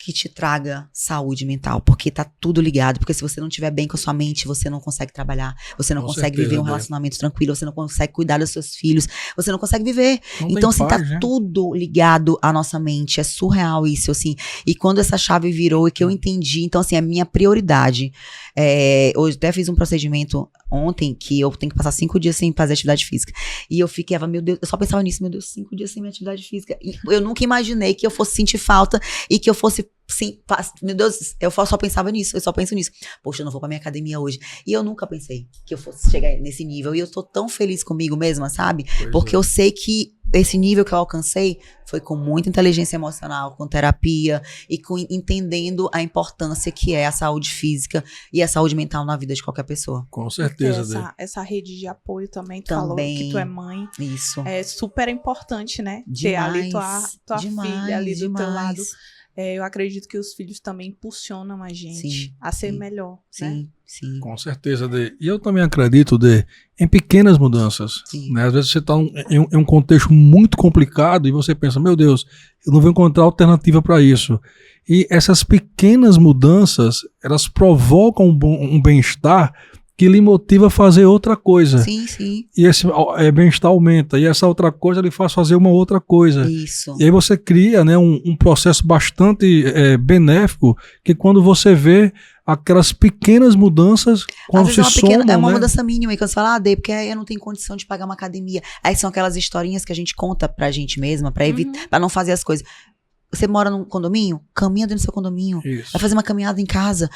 que te traga saúde mental, porque tá tudo ligado, porque se você não estiver bem com a sua mente, você não consegue trabalhar, você não consegue viver um relacionamento tranquilo, você não consegue cuidar dos seus filhos, você não consegue viver. Então, assim, tá tudo ligado à nossa mente, é surreal isso, assim, e quando essa chave virou e que eu entendi, então, assim, a minha prioridade, eu até fiz um procedimento ontem, que eu tenho que passar 5 dias sem fazer atividade física, e eu ficava, meu Deus, eu só pensava nisso, meu Deus, 5 dias sem minha atividade física, e eu nunca imaginei que eu fosse sentir falta, e que eu fosse sim, meu Deus, eu só pensava nisso, eu só penso nisso. Poxa, eu não vou pra minha academia hoje. E eu nunca pensei que eu fosse chegar nesse nível. E eu tô tão feliz comigo mesma, sabe? Porque eu sei que esse nível que eu alcancei foi com muita inteligência emocional, com terapia e com entendendo a importância que é a saúde física e a saúde mental na vida de qualquer pessoa. Com certeza. Essa rede de apoio também, tu falou que tu é mãe. Isso. É super importante, né? Demais, ter ali tua filha ali do teu lado. É, eu acredito que os filhos também impulsionam a gente a ser melhor. Sim, né? sim. Com certeza, Dê. E eu também acredito, Dê, em pequenas mudanças. Né? Às vezes você está em um contexto muito complicado e você pensa, meu Deus, eu não vou encontrar alternativa para isso. E essas pequenas mudanças, elas provocam um bem-estar que lhe motiva a fazer outra coisa. Sim, sim. E esse bem-estar aumenta. E essa outra coisa lhe faz fazer uma outra coisa. Isso. E aí você cria, né, um processo bastante benéfico, que quando você vê aquelas pequenas mudanças, quando se somam, é uma né? mudança mínima, e quando você fala, porque eu não tenho condição de pagar uma academia. Aí são aquelas historinhas que a gente conta pra gente mesma, pra evitar, pra não fazer as coisas. Você mora num condomínio? Caminha dentro do seu condomínio. Isso. Vai fazer uma caminhada em casa.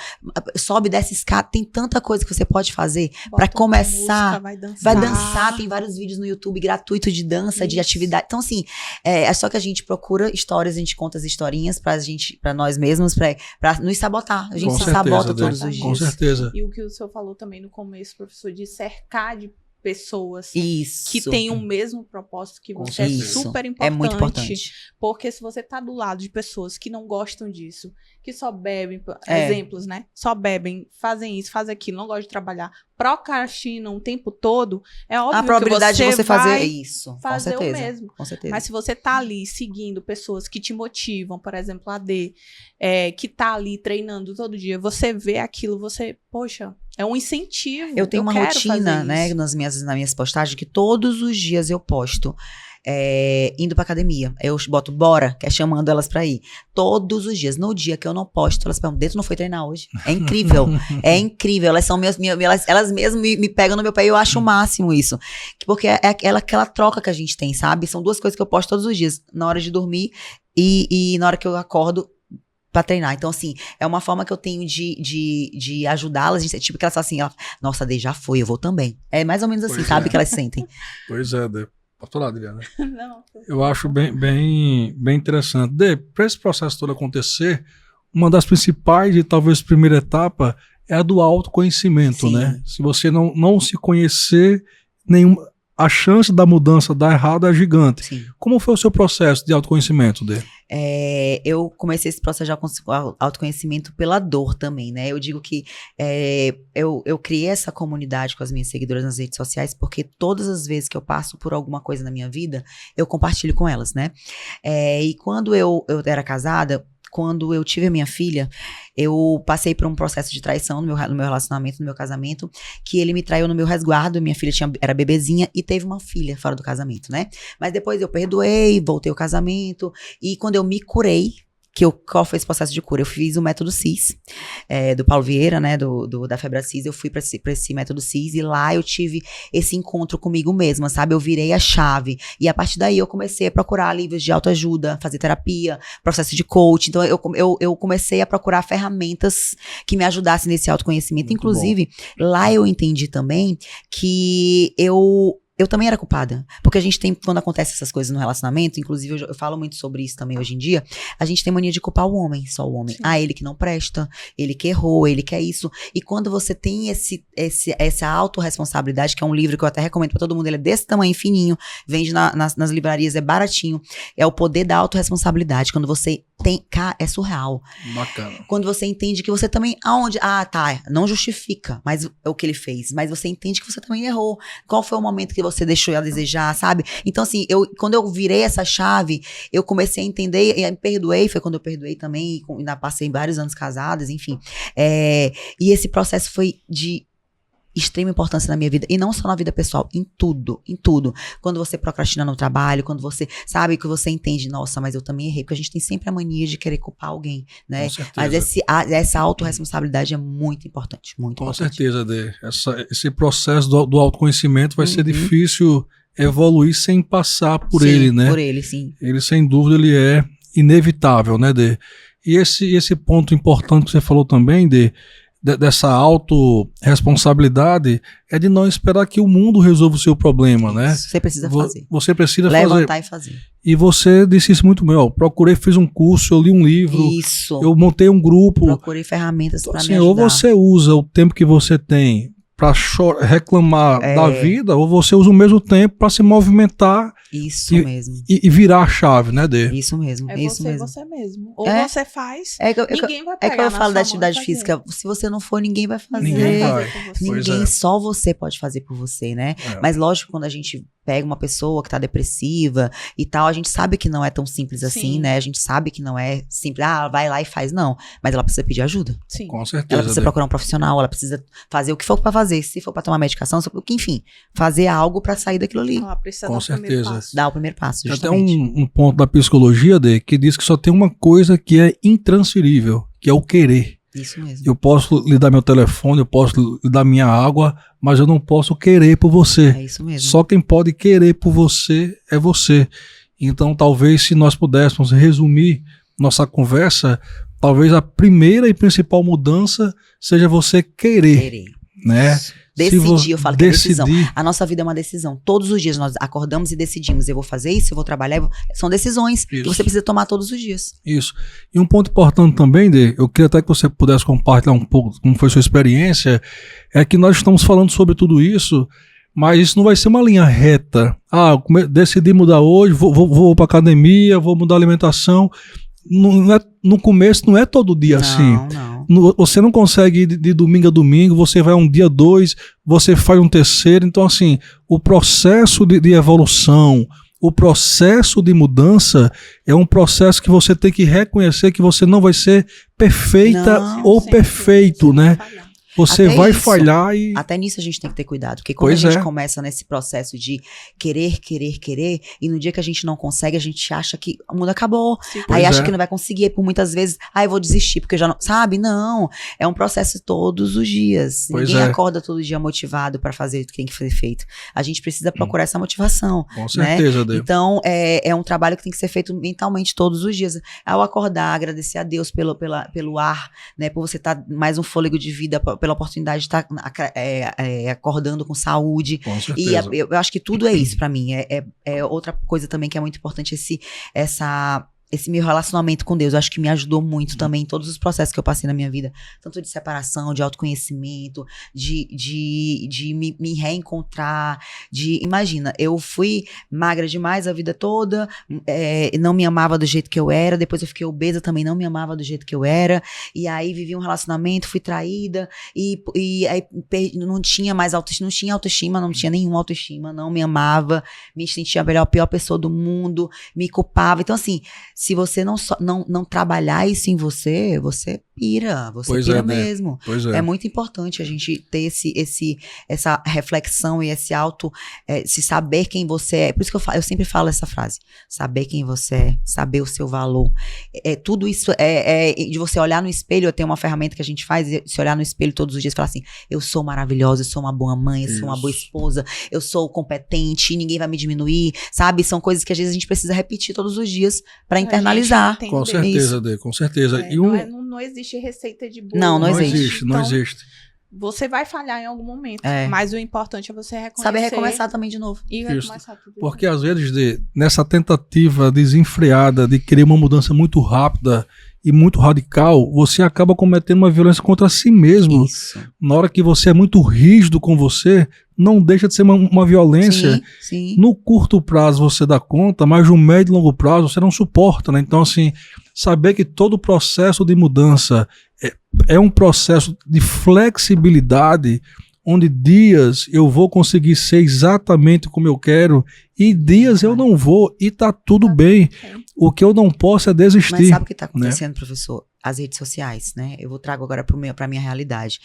Sobe, desce escada. Tem tanta coisa que você pode fazer para começar. Música, vai dançar. Tem vários vídeos no YouTube gratuitos de dança, de atividade. Então, assim, é só que a gente procura histórias, a gente conta as historinhas pra nós mesmos, pra nos sabotar. A gente se sabota todos os dias. Com certeza. E o que o senhor falou também no começo, professor, de cercar de pessoas isso. que têm o mesmo propósito que você, é super importante. É muito importante. Porque se você tá do lado de pessoas que não gostam disso, que só bebem, exemplos, né? Só bebem, fazem isso, fazem aquilo, não gostam de trabalhar, procrastinam o tempo todo, é óbvio a probabilidade que de você fazer isso. Fazer com certeza, o mesmo. Com certeza. Mas se você tá ali seguindo pessoas que te motivam, por exemplo, a D, que tá ali treinando todo dia, você vê aquilo, você, poxa, é um incentivo. Eu tenho uma rotina, né, nas minhas postagens, que todos os dias eu posto indo pra academia. Eu boto bora, que é chamando elas pra ir. Todos os dias. No dia que eu não posto, elas perguntam, Dê, tu não foi treinar hoje? É incrível. É incrível. Elas são elas mesmas me pegam no meu pé e eu acho o máximo isso. Porque é aquela troca que a gente tem, sabe? São 2 coisas que eu posto todos os dias. Na hora de dormir e na hora que eu acordo pra treinar. Então, assim, é uma forma que eu tenho de ajudá-las. Tipo, que elas falam assim, nossa, Dê, já foi, eu vou também. É mais ou menos assim, sabe? Que elas sentem. Pois é, Dê. Pode falar, Adriana. Não. Eu acho bem interessante. Para esse processo todo acontecer, uma das principais e talvez primeira etapa é a do autoconhecimento, né? Se você não se conhecer, a chance da mudança dar errado é gigante. Sim. Como foi o seu processo de autoconhecimento, Dê? Eu comecei esse processo de autoconhecimento pela dor também, né? Eu digo que eu criei essa comunidade com as minhas seguidoras nas redes sociais porque todas as vezes que eu passo por alguma coisa na minha vida, eu compartilho com elas, né? E quando eu era casada, quando eu tive a minha filha, eu passei por um processo de traição no meu relacionamento, no meu casamento, que ele me traiu no meu resguardo, minha filha era bebezinha e teve uma filha fora do casamento, né? Mas depois eu perdoei, voltei ao casamento, e quando eu me curei, qual foi esse processo de cura? Eu fiz o método CIS, do Paulo Vieira, né, da Febracis. Eu fui pra esse método CIS e lá eu tive esse encontro comigo mesma, sabe? Eu virei a chave. E a partir daí eu comecei a procurar livros de autoajuda, fazer terapia, processo de coach. Então eu comecei a procurar ferramentas que me ajudassem nesse autoconhecimento. Muito Inclusive, bom. Lá eu entendi também que eu também era culpada. Porque a gente tem, quando acontece essas coisas no relacionamento, inclusive eu falo muito sobre isso também hoje em dia, a gente tem mania de culpar o homem, só o homem. Sim. Ele que não presta, ele que errou, ele que é isso. E quando você tem essa autorresponsabilidade, que é um livro que eu até recomendo pra todo mundo, ele é desse tamanho, fininho, vende nas livrarias, é baratinho, é o poder da autorresponsabilidade. Quando você tem, é surreal. Bacana. Quando você entende que você também, não justifica mas o que ele fez, mas você entende que você também errou. Qual foi o momento que você deixou a desejar, sabe? Então, assim, quando eu virei essa chave, eu comecei a entender, e me perdoei, foi quando eu perdoei também, ainda passei vários anos casadas, enfim. E esse processo foi de extrema importância na minha vida, e não só na vida pessoal, em tudo. Quando você procrastina no trabalho, quando você sabe que você entende, nossa, mas eu também errei, porque a gente tem sempre a mania de querer culpar alguém, né? Mas essa autorresponsabilidade é muito importante, muito Com importante. certeza, Dê. Esse processo do autoconhecimento vai ser difícil evoluir sem passar por ele, né? Por ele, sim. Ele, sem dúvida, ele é inevitável, né, Dê? E esse ponto importante que você falou também, Dê, dessa autorresponsabilidade, é de não esperar que o mundo resolva o seu problema, né? Você precisa fazer. Você precisa levantar e fazer. E você disse isso muito bem, procurei, fiz um curso, eu li um livro, eu montei um grupo. Procurei ferramentas para me ajudar. Ou você usa o tempo que você tem para reclamar da vida, ou você usa o mesmo tempo para se movimentar. Isso mesmo. E virar a chave, né, Dê? Isso mesmo. Você mesmo. Ou você faz, ninguém vai pegar. É que eu falo da atividade física. Se você não for, ninguém vai fazer. Ninguém, só você pode fazer por você, né? Mas lógico, quando a gente pega uma pessoa que tá depressiva e tal, a gente sabe que não é tão simples assim, né? A gente sabe que não é simples, vai lá e faz, não. Mas ela precisa pedir ajuda. Sim. Com certeza. Ela precisa procurar um profissional, ela precisa fazer o que for pra fazer. Se for pra tomar medicação, enfim, fazer algo pra sair daquilo ali. Ela precisa Com certeza. Dar o primeiro passo, Tem justamente. até um ponto da psicologia, Dê, que diz que só tem uma coisa que é intransferível, que é o querer. Isso mesmo. Eu posso lhe dar meu telefone, eu posso lhe dar minha água, mas eu não posso querer por você. É isso mesmo. Só quem pode querer por você é você. Então, talvez, se nós pudéssemos resumir nossa conversa, talvez a primeira e principal mudança seja você querer. Né? Decidir, eu falo que é decisão. A nossa vida é uma decisão. Todos os dias nós acordamos e decidimos. Eu vou fazer isso, eu vou trabalhar. São decisões que você precisa tomar todos os dias. Isso. E um ponto importante também, Dê, eu queria até que você pudesse compartilhar um pouco como foi sua experiência, é que nós estamos falando sobre tudo isso, mas isso não vai ser uma linha reta. Decidi mudar hoje, vou para academia, vou mudar a alimentação. No começo não é todo dia assim. Não. Você não consegue ir de domingo a domingo, você vai um dia, 2, você faz um terceiro. Então, assim, o processo de evolução, o processo de mudança é um processo que você tem que reconhecer que você não vai ser perfeita ou perfeito, né? Você vai falhar e... Até nisso a gente tem que ter cuidado. Porque quando a gente começa nesse processo de querer, e no dia que a gente não consegue, a gente acha que o mundo acabou. Aí acha que não vai conseguir. E por muitas vezes, eu vou desistir, porque eu já não... Sabe? Não. É um processo todos os dias. Ninguém acorda todo dia motivado para fazer o que tem que ser feito. A gente precisa procurar essa motivação. Com certeza, né? Então, é um trabalho que tem que ser feito mentalmente todos os dias. Ao acordar, agradecer a Deus pelo ar, né? Por você estar mais um fôlego de vida, pela oportunidade de estar acordando com saúde. Com certeza. E eu acho que tudo é isso pra mim. É outra coisa também que é muito importante, esse meu relacionamento com Deus. Eu acho que me ajudou muito também em todos os processos que eu passei na minha vida. Tanto de separação, de autoconhecimento, de me reencontrar, imagina, eu fui magra demais a vida toda, não me amava do jeito que eu era, depois eu fiquei obesa, também não me amava do jeito que eu era, e aí vivi um relacionamento, fui traída, e aí não tinha mais autoestima, não tinha nenhuma autoestima, não me amava, me sentia a pior pessoa do mundo, me culpava. Então, assim, Se você não trabalhar isso em você, você pira. Você pira mesmo. É muito importante a gente ter essa reflexão e esse se saber quem você é. Por isso que eu sempre falo essa frase. Saber quem você é, saber o seu valor. Tudo isso de você olhar no espelho. Eu tenho uma ferramenta que a gente faz, se olhar no espelho todos os dias e falar assim, eu sou maravilhosa, eu sou uma boa mãe, eu sou uma boa esposa, eu sou competente, ninguém vai me diminuir, sabe? São coisas que às vezes a gente precisa repetir todos os dias pra internalizar. Com certeza, Dê, com certeza. Não existe receita de bolo. Não existe. Não existe. Você vai falhar em algum momento, mas o importante é você reconhecer. Saber recomeçar também de novo. E recomeçar tudo. Porque às vezes, nessa tentativa desenfreada de querer uma mudança muito rápida e muito radical, você acaba cometendo uma violência contra si mesmo. Isso. Na hora que você é muito rígido com você, não deixa de ser uma violência. Sim. No curto prazo você dá conta, mas no médio e longo prazo você não suporta, né? Então, assim, saber que todo o processo de mudança é um processo de flexibilidade, onde dias eu vou conseguir ser exatamente como eu quero e dias eu não vou, e tá tudo bem. O que eu não posso é desistir. Mas sabe o que está acontecendo, professor? As redes sociais, né? Eu trago agora para a minha realidade.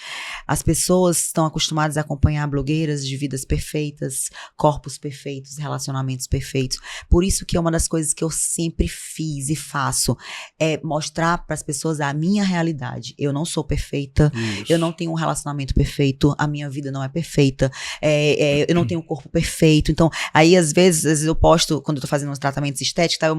As pessoas estão acostumadas a acompanhar blogueiras de vidas perfeitas, corpos perfeitos, relacionamentos perfeitos. Por isso que é uma das coisas que eu sempre fiz e faço, é mostrar para as pessoas a minha realidade. Eu não sou perfeita, eu não tenho um relacionamento perfeito, a minha vida não é perfeita, eu não tenho um corpo perfeito. Então, aí às vezes eu posto, quando eu tô fazendo uns tratamentos estéticos, tá, eu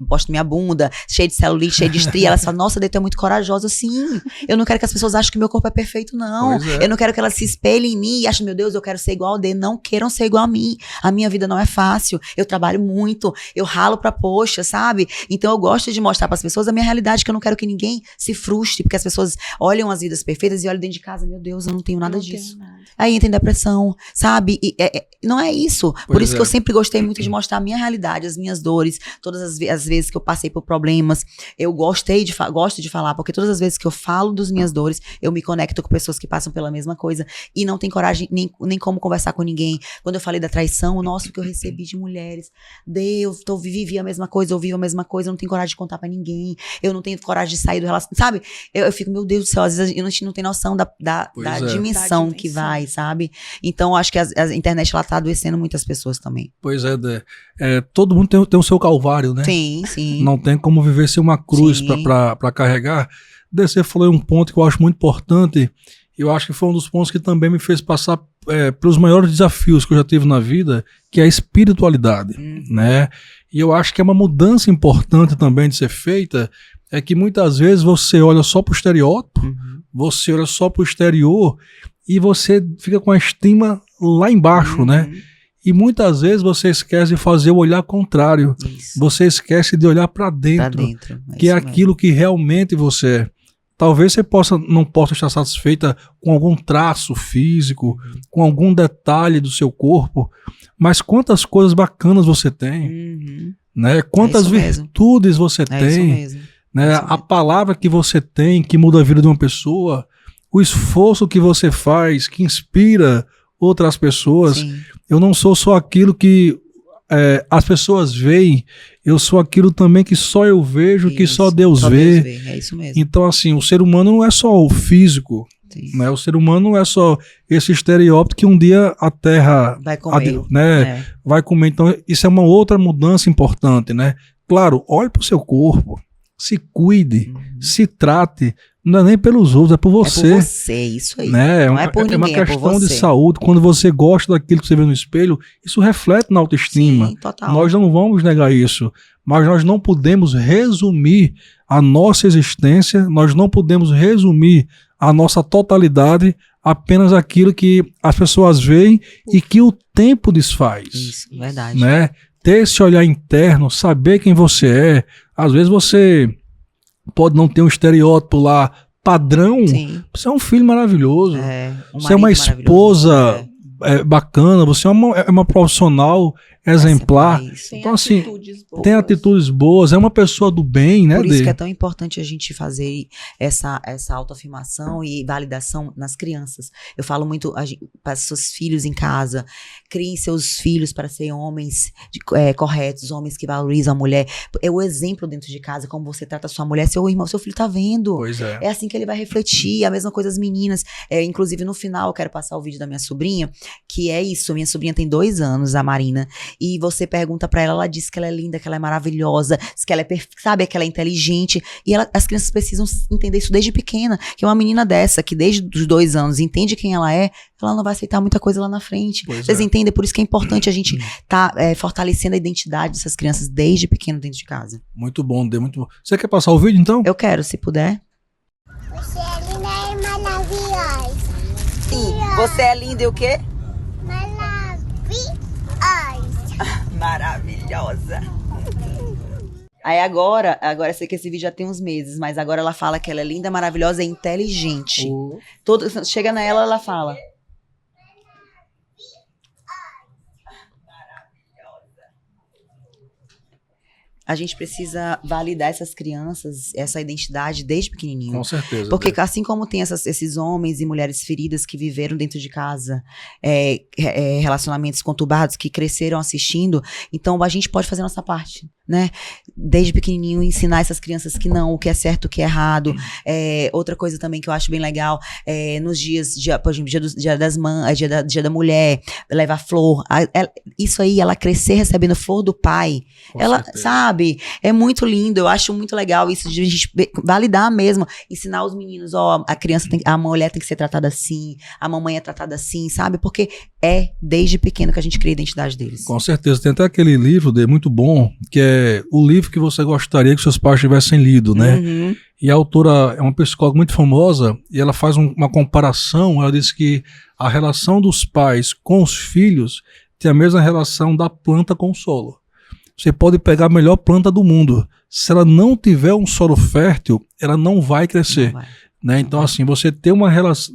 posto minha bunda, cheia de celulite, cheia de estria, elas falam, nossa, Dê, muito corajosa. Sim, eu não quero que as pessoas achem que meu corpo é perfeito, não. Eu não quero que elas se espelhem em mim e achem, meu Deus, eu quero ser igual ao Dê. Não queiram ser igual a mim. A minha vida não é fácil. Eu trabalho muito, eu ralo pra poxa, sabe? Então eu gosto de mostrar pras pessoas a minha realidade, que eu não quero que ninguém se frustre, porque as pessoas olham as vidas perfeitas e olham dentro de casa, meu Deus, eu não tenho nada disso. Aí entra em depressão, sabe? E não é isso. Por isso que eu sempre gostei muito de mostrar a minha realidade, as minhas dores, todas as vezes que eu passei por problemas. Eu gosto de falar, porque todas as vezes que eu falo das minhas dores, eu me conecto com pessoas que passam pela mesma coisa e não tem coragem nem como conversar com ninguém. Quando eu falei da traição, nossa, o que eu recebi de mulheres. Deus, vivi a mesma coisa, ouvi a mesma coisa, eu não tenho coragem de contar pra ninguém, eu não tenho coragem de sair do relacionamento, sabe? Eu fico, meu Deus do céu, às vezes a gente não tem noção da dimensão que vai, sabe? Então, eu acho que a internet, ela tá adoecendo muitas pessoas também. Pois é, todo mundo tem o seu calvário, né? Sim. Não tem como viver sem uma cruz pra carregar. Você falou um ponto que eu acho muito importante, eu acho que foi um dos pontos que também me fez passar pelos maiores desafios que eu já tive na vida, que é a espiritualidade, né? E eu acho que é uma mudança importante também de ser feita, é que muitas vezes você olha só pro estereótipo, você olha só pro exterior e você fica com a estima lá embaixo, né? E muitas vezes você esquece de fazer o olhar contrário. Isso. Você esquece de olhar para dentro, que é aquilo que realmente você é. Talvez você não possa estar satisfeita com algum traço físico, com algum detalhe do seu corpo, mas quantas coisas bacanas você tem, né? Quantas virtudes você tem, né? A palavra que você tem que muda a vida de uma pessoa, o esforço que você faz que inspira outras pessoas. Sim. Eu não sou só aquilo que as pessoas veem, eu sou aquilo também que só eu vejo, que só Deus vê. É isso mesmo. Então, assim, o ser humano não é só o físico, né? O ser humano não é só esse estereótipo que um dia a Terra vai comer, vai comer. Então, isso é uma outra mudança importante, né? Claro, olhe para o seu corpo, se cuide, se trate. Não é nem pelos outros, é por você. É por você, isso aí. Né? Não é por ninguém, uma questão de saúde. Quando você gosta daquilo que você vê no espelho, isso reflete na autoestima. Sim, total. Nós não vamos negar isso. Mas nós não podemos resumir a nossa existência, nós não podemos resumir a nossa totalidade apenas aquilo que as pessoas veem e que o tempo desfaz. Isso, verdade. Né? Ter esse olhar interno, saber quem você é. Às vezes você pode não ter um estereótipo lá padrão. Sim. Você é um filho maravilhoso. Um você é uma esposa bacana. Você é uma profissional exemplar. Então, assim, tem atitudes boas, é uma pessoa do bem, né? Por isso que é tão importante a gente fazer essa autoafirmação e validação nas crianças. Eu falo muito para seus filhos em casa, criem seus filhos para serem homens corretos, homens que valorizam a mulher. É o exemplo dentro de casa, como você trata a sua mulher, seu irmão, seu filho tá vendo. Pois é. É assim que ele vai refletir, a mesma coisa as meninas. Inclusive, no final, eu quero passar o vídeo da minha sobrinha, que é isso, minha sobrinha tem 2 anos, a Marina, e você pergunta pra ela, ela diz que ela é linda, que ela é maravilhosa, que ela é sabe, que ela é inteligente, e as crianças precisam entender isso desde pequena, que uma menina dessa, que desde os 2 anos entende quem ela não vai aceitar muita coisa lá na frente. Vocês entendem? Por isso que é importante a gente tá fortalecendo a identidade dessas crianças desde pequeno dentro de casa. Muito bom, Dê, muito bom. Você quer passar o vídeo, então? Eu quero, se puder. Você é linda e maravilhosa. Sim, você é linda e o quê? Maravilhosa. Aí agora eu sei que esse vídeo já tem uns meses, mas agora ela fala que ela é linda, maravilhosa e inteligente. Chega nela, ela fala. A gente precisa validar essas crianças, essa identidade desde pequenininho. Com certeza. Porque assim como tem esses homens e mulheres feridas que viveram dentro de casa, relacionamentos conturbados, que cresceram assistindo, então a gente pode fazer a nossa parte, né? Desde pequenininho ensinar essas crianças que não, o que é certo, o que é errado. Outra coisa também que eu acho bem legal, nos dias, por exemplo, dia das mães, dia da mulher, levar flor. Isso aí, ela crescer recebendo flor do pai, Com ela, certeza. sabe? É muito lindo, eu acho muito legal isso de a gente validar mesmo, ensinar os meninos, a mulher tem que ser tratada assim, a mamãe é tratada assim, sabe? Porque é desde pequeno que a gente cria a identidade deles. Com certeza, tem até aquele livro, Dê, muito bom, que é o livro que você gostaria que seus pais tivessem lido, né? Uhum. E a autora é uma psicóloga muito famosa e ela faz uma comparação, ela diz que a relação dos pais com os filhos tem a mesma relação da planta com o solo. Você pode pegar a melhor planta do mundo. Se ela não tiver um solo fértil, ela não vai crescer. Não vai. Né? Então, assim, você ter uma relação,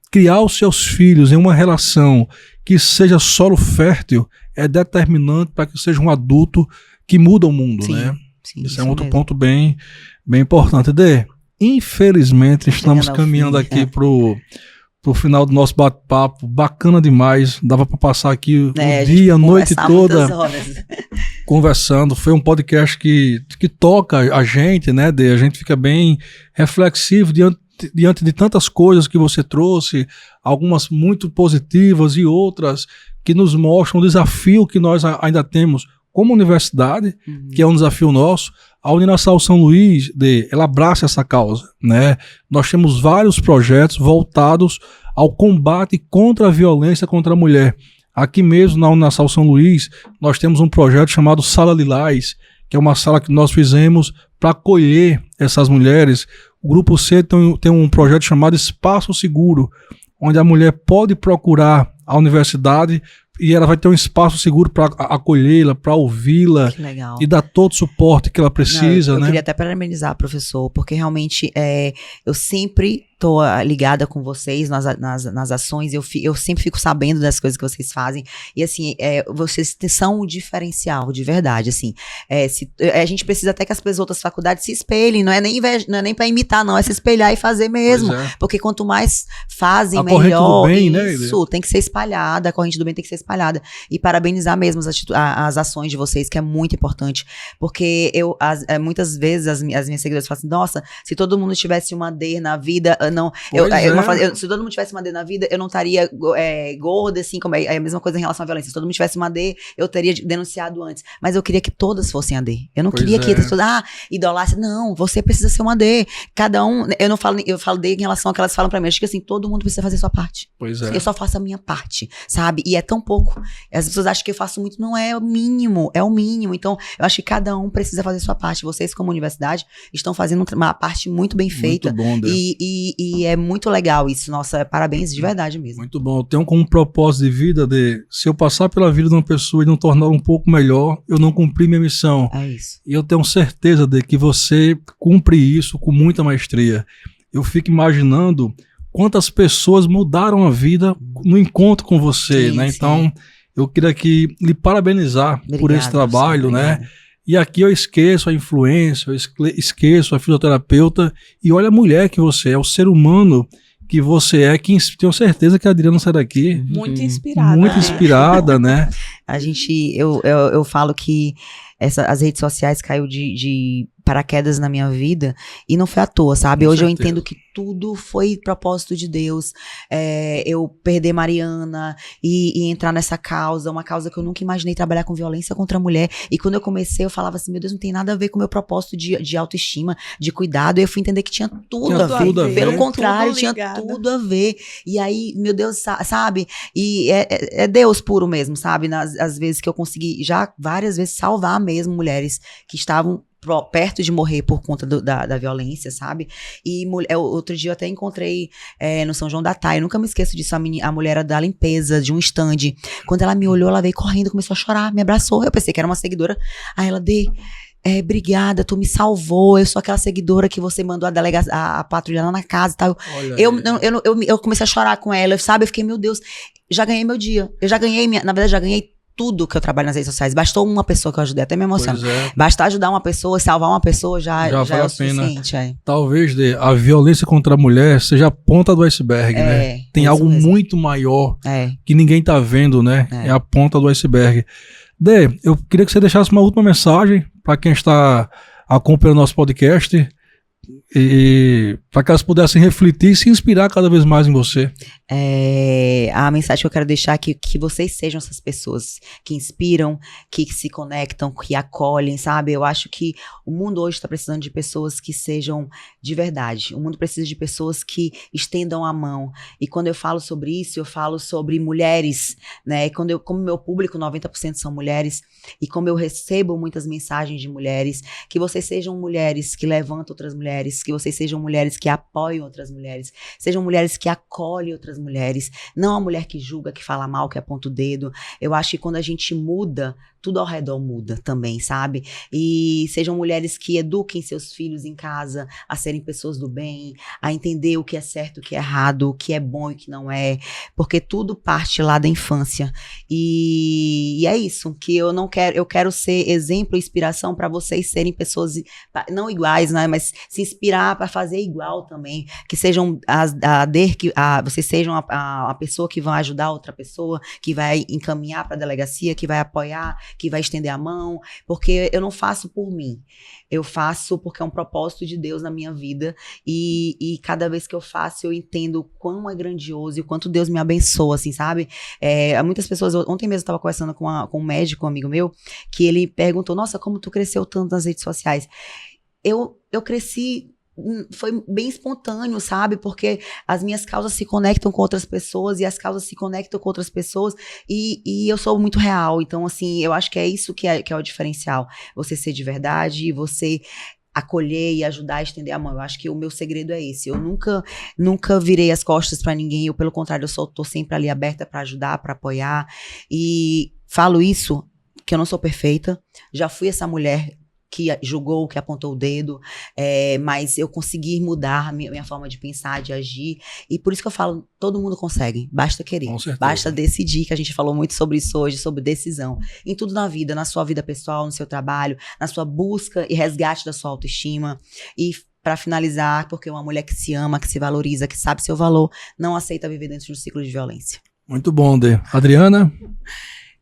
criar os seus filhos em uma relação que seja solo fértil é determinante para que seja um adulto que muda o mundo, Sim, né? sim, Isso é um outro mesmo. ponto bem importante. Dê, infelizmente, estamos caminhando aqui pro final do nosso bate-papo, bacana demais, dava para passar aqui o dia, a noite toda conversando. Foi um podcast que toca a gente, né, Dê? A gente fica bem reflexivo diante de tantas coisas que você trouxe, algumas muito positivas e outras que nos mostram o desafio que nós ainda temos como universidade, que é um desafio nosso. A Uninasal São Luís, ela abraça essa causa, né? Nós temos vários projetos voltados ao combate contra a violência contra a mulher. Aqui mesmo na Uninasal São Luís, nós temos um projeto chamado Sala Lilás, que é uma sala que nós fizemos para acolher essas mulheres. O Grupo C tem um projeto chamado Espaço Seguro, onde a mulher pode procurar a universidade e ela vai ter um espaço seguro para acolhê-la, para ouvi-la e dar todo o suporte que ela precisa. Eu queria até parabenizar, professor, porque realmente eu sempre tô ligada com vocês nas ações, eu sempre fico sabendo das coisas que vocês fazem, e assim, vocês são um diferencial, de verdade, assim, a gente precisa até que as outras faculdades se espelhem, não é nem para imitar, não, é se espelhar e fazer mesmo, porque quanto mais fazem, a melhor, bem, isso, tem que ser espalhada, a corrente do bem tem que ser espalhada, e parabenizar mesmo as ações de vocês, que é muito importante, porque muitas vezes as minhas seguidoras falam assim, nossa, se todo mundo tivesse uma D na vida, se todo mundo tivesse uma D na vida, eu não estaria gorda, assim, como é a mesma coisa em relação à violência. Se todo mundo tivesse uma D, eu teria denunciado antes. Mas eu queria que todas fossem a D. Eu não queria que todas, idolasse. Não, você precisa ser uma D. Cada um, eu falo D em relação ao que elas falam pra mim. Acho que assim, todo mundo precisa fazer a sua parte. Eu só faço a minha parte, sabe? E é tão pouco. As pessoas acham que eu faço muito, não é o mínimo, é o mínimo. Então, eu acho que cada um precisa fazer a sua parte. Vocês, como universidade, estão fazendo uma parte muito bem feita. Muito bom, Dê. E é muito legal isso, nossa, parabéns de verdade mesmo. Muito bom, eu tenho como propósito de vida, se eu passar pela vida de uma pessoa e não tornar um pouco melhor, eu não cumpri minha missão. É isso. E eu tenho certeza de que você cumpre isso com muita maestria. Eu fico imaginando quantas pessoas mudaram a vida no encontro com você, sim, né? sim. Então, Eu queria aqui lhe parabenizar por esse trabalho, né? E aqui eu esqueço a influência, eu esqueço a fisioterapeuta e olha a mulher que você é, o ser humano que você é, que tenho certeza que a Adriana sai daqui muito inspirada. Muito inspirada, né? Eu falo que as redes sociais caiu de paraquedas na minha vida e não foi à toa, sabe? Hoje eu entendo que tudo foi propósito de Deus. Eu perder Mariana e entrar nessa causa, uma causa que eu nunca imaginei trabalhar com violência contra a mulher. E quando eu comecei, eu falava assim, meu Deus, não tem nada a ver com o meu propósito de autoestima, de cuidado. E eu fui entender que tinha tudo a ver. Pelo contrário, tinha tudo a ver. E aí, meu Deus, sabe? E é Deus puro mesmo, sabe? Às vezes que eu consegui, já várias vezes, salvar mesmo mulheres que estavam perto de morrer por conta da violência, sabe? E outro dia eu até encontrei no São João da Thay, eu nunca me esqueço disso, a mulher era da limpeza, de um stand. Quando ela me olhou, ela veio correndo, começou a chorar, me abraçou. Eu pensei que era uma seguidora. Aí ela, obrigada, tu me salvou, eu sou aquela seguidora que você mandou a patrulha lá na casa e tal. Eu comecei a chorar com ela, sabe? Eu fiquei, meu Deus, já ganhei meu dia. Eu já ganhei, na verdade, já ganhei tudo que eu trabalho nas redes sociais. Bastou uma pessoa que eu ajudei, até me emociona. Basta ajudar uma pessoa, salvar uma pessoa, já é o suficiente. Talvez a violência contra a mulher seja a ponta do iceberg, né? Tem algo muito maior que ninguém tá vendo, né? É a ponta do iceberg. Dê, eu queria que você deixasse uma última mensagem para quem está acompanhando o nosso podcast e para que elas pudessem refletir e se inspirar cada vez mais em você. A mensagem que eu quero deixar é que vocês sejam essas pessoas que inspiram, que se conectam, que acolhem, sabe? Eu acho que o mundo hoje está precisando de pessoas que sejam de verdade. O mundo precisa de pessoas que estendam a mão. E quando eu falo sobre isso, eu falo sobre mulheres, né? E como meu público, 90% são mulheres, e como eu recebo muitas mensagens de mulheres, que vocês sejam mulheres que levantam outras mulheres, que vocês sejam mulheres que apoiam outras mulheres, sejam mulheres que acolhem outras mulheres, não a mulher que julga, que fala mal, que aponta o dedo. Eu acho que quando a gente muda, tudo ao redor muda também, sabe? E sejam mulheres que eduquem seus filhos em casa a serem pessoas do bem, a entender o que é certo, o que é errado, o que é bom e o que não é, porque tudo parte lá da infância. E é isso, que eu quero ser exemplo e inspiração para vocês serem pessoas não iguais, né, mas se inspirar para fazer igual também, que sejam vocês sejam a pessoa que vai ajudar outra pessoa, que vai encaminhar para a delegacia, que vai apoiar, que vai estender a mão, porque eu não faço por mim, eu faço porque é um propósito de Deus na minha vida, e cada vez que eu faço, eu entendo o quão é grandioso e o quanto Deus me abençoa, assim, sabe? Muitas pessoas, ontem mesmo eu estava conversando com um médico, um amigo meu, que ele perguntou, nossa, como tu cresceu tanto nas redes sociais? Eu cresci, foi bem espontâneo, sabe? Porque as minhas causas se conectam com outras pessoas e as causas se conectam com outras pessoas e eu sou muito real. Então, assim, eu acho que é isso que é o diferencial. Você ser de verdade e você acolher e ajudar a estender a mão. Eu acho que o meu segredo é esse. Eu nunca virei as costas pra ninguém. Eu, pelo contrário, eu tô sempre ali aberta pra ajudar, pra apoiar. E falo isso, que eu não sou perfeita. Já fui essa mulher que julgou, que apontou o dedo, mas eu consegui mudar a minha forma de pensar, de agir, e por isso que eu falo, todo mundo consegue, basta querer, basta decidir, que a gente falou muito sobre isso hoje, sobre decisão, em tudo na vida, na sua vida pessoal, no seu trabalho, na sua busca e resgate da sua autoestima, e para finalizar, porque uma mulher que se ama, que se valoriza, que sabe seu valor, não aceita viver dentro de um ciclo de violência. Muito bom, Dê. Adriana?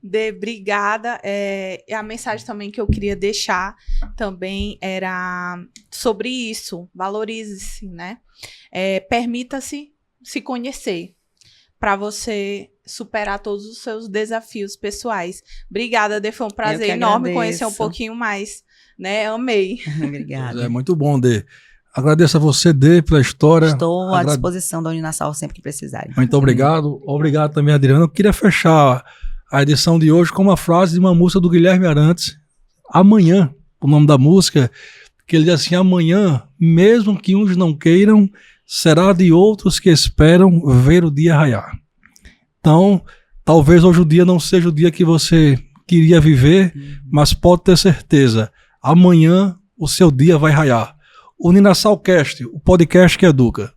Obrigada. E a mensagem também que eu queria deixar também era sobre isso. Valorize-se, né? Permita-se se conhecer para você superar todos os seus desafios pessoais. Obrigada, Dê. Foi um prazer enorme conhecer um pouquinho mais, né? Amei. Obrigada. Muito bom, Dê. Agradeço a você, Dê, pela história. Estou à disposição da Uninasal sempre que precisarem. Muito obrigado. Obrigado também, Adriana. Eu queria fechar a edição de hoje com uma frase de uma música do Guilherme Arantes, Amanhã, o nome da música, que ele diz assim: amanhã, mesmo que uns não queiram, será de outros que esperam ver o dia raiar. Então, talvez hoje o dia não seja o dia que você queria viver, mas pode ter certeza, amanhã o seu dia vai raiar. O Uninasal Cast, o podcast que educa.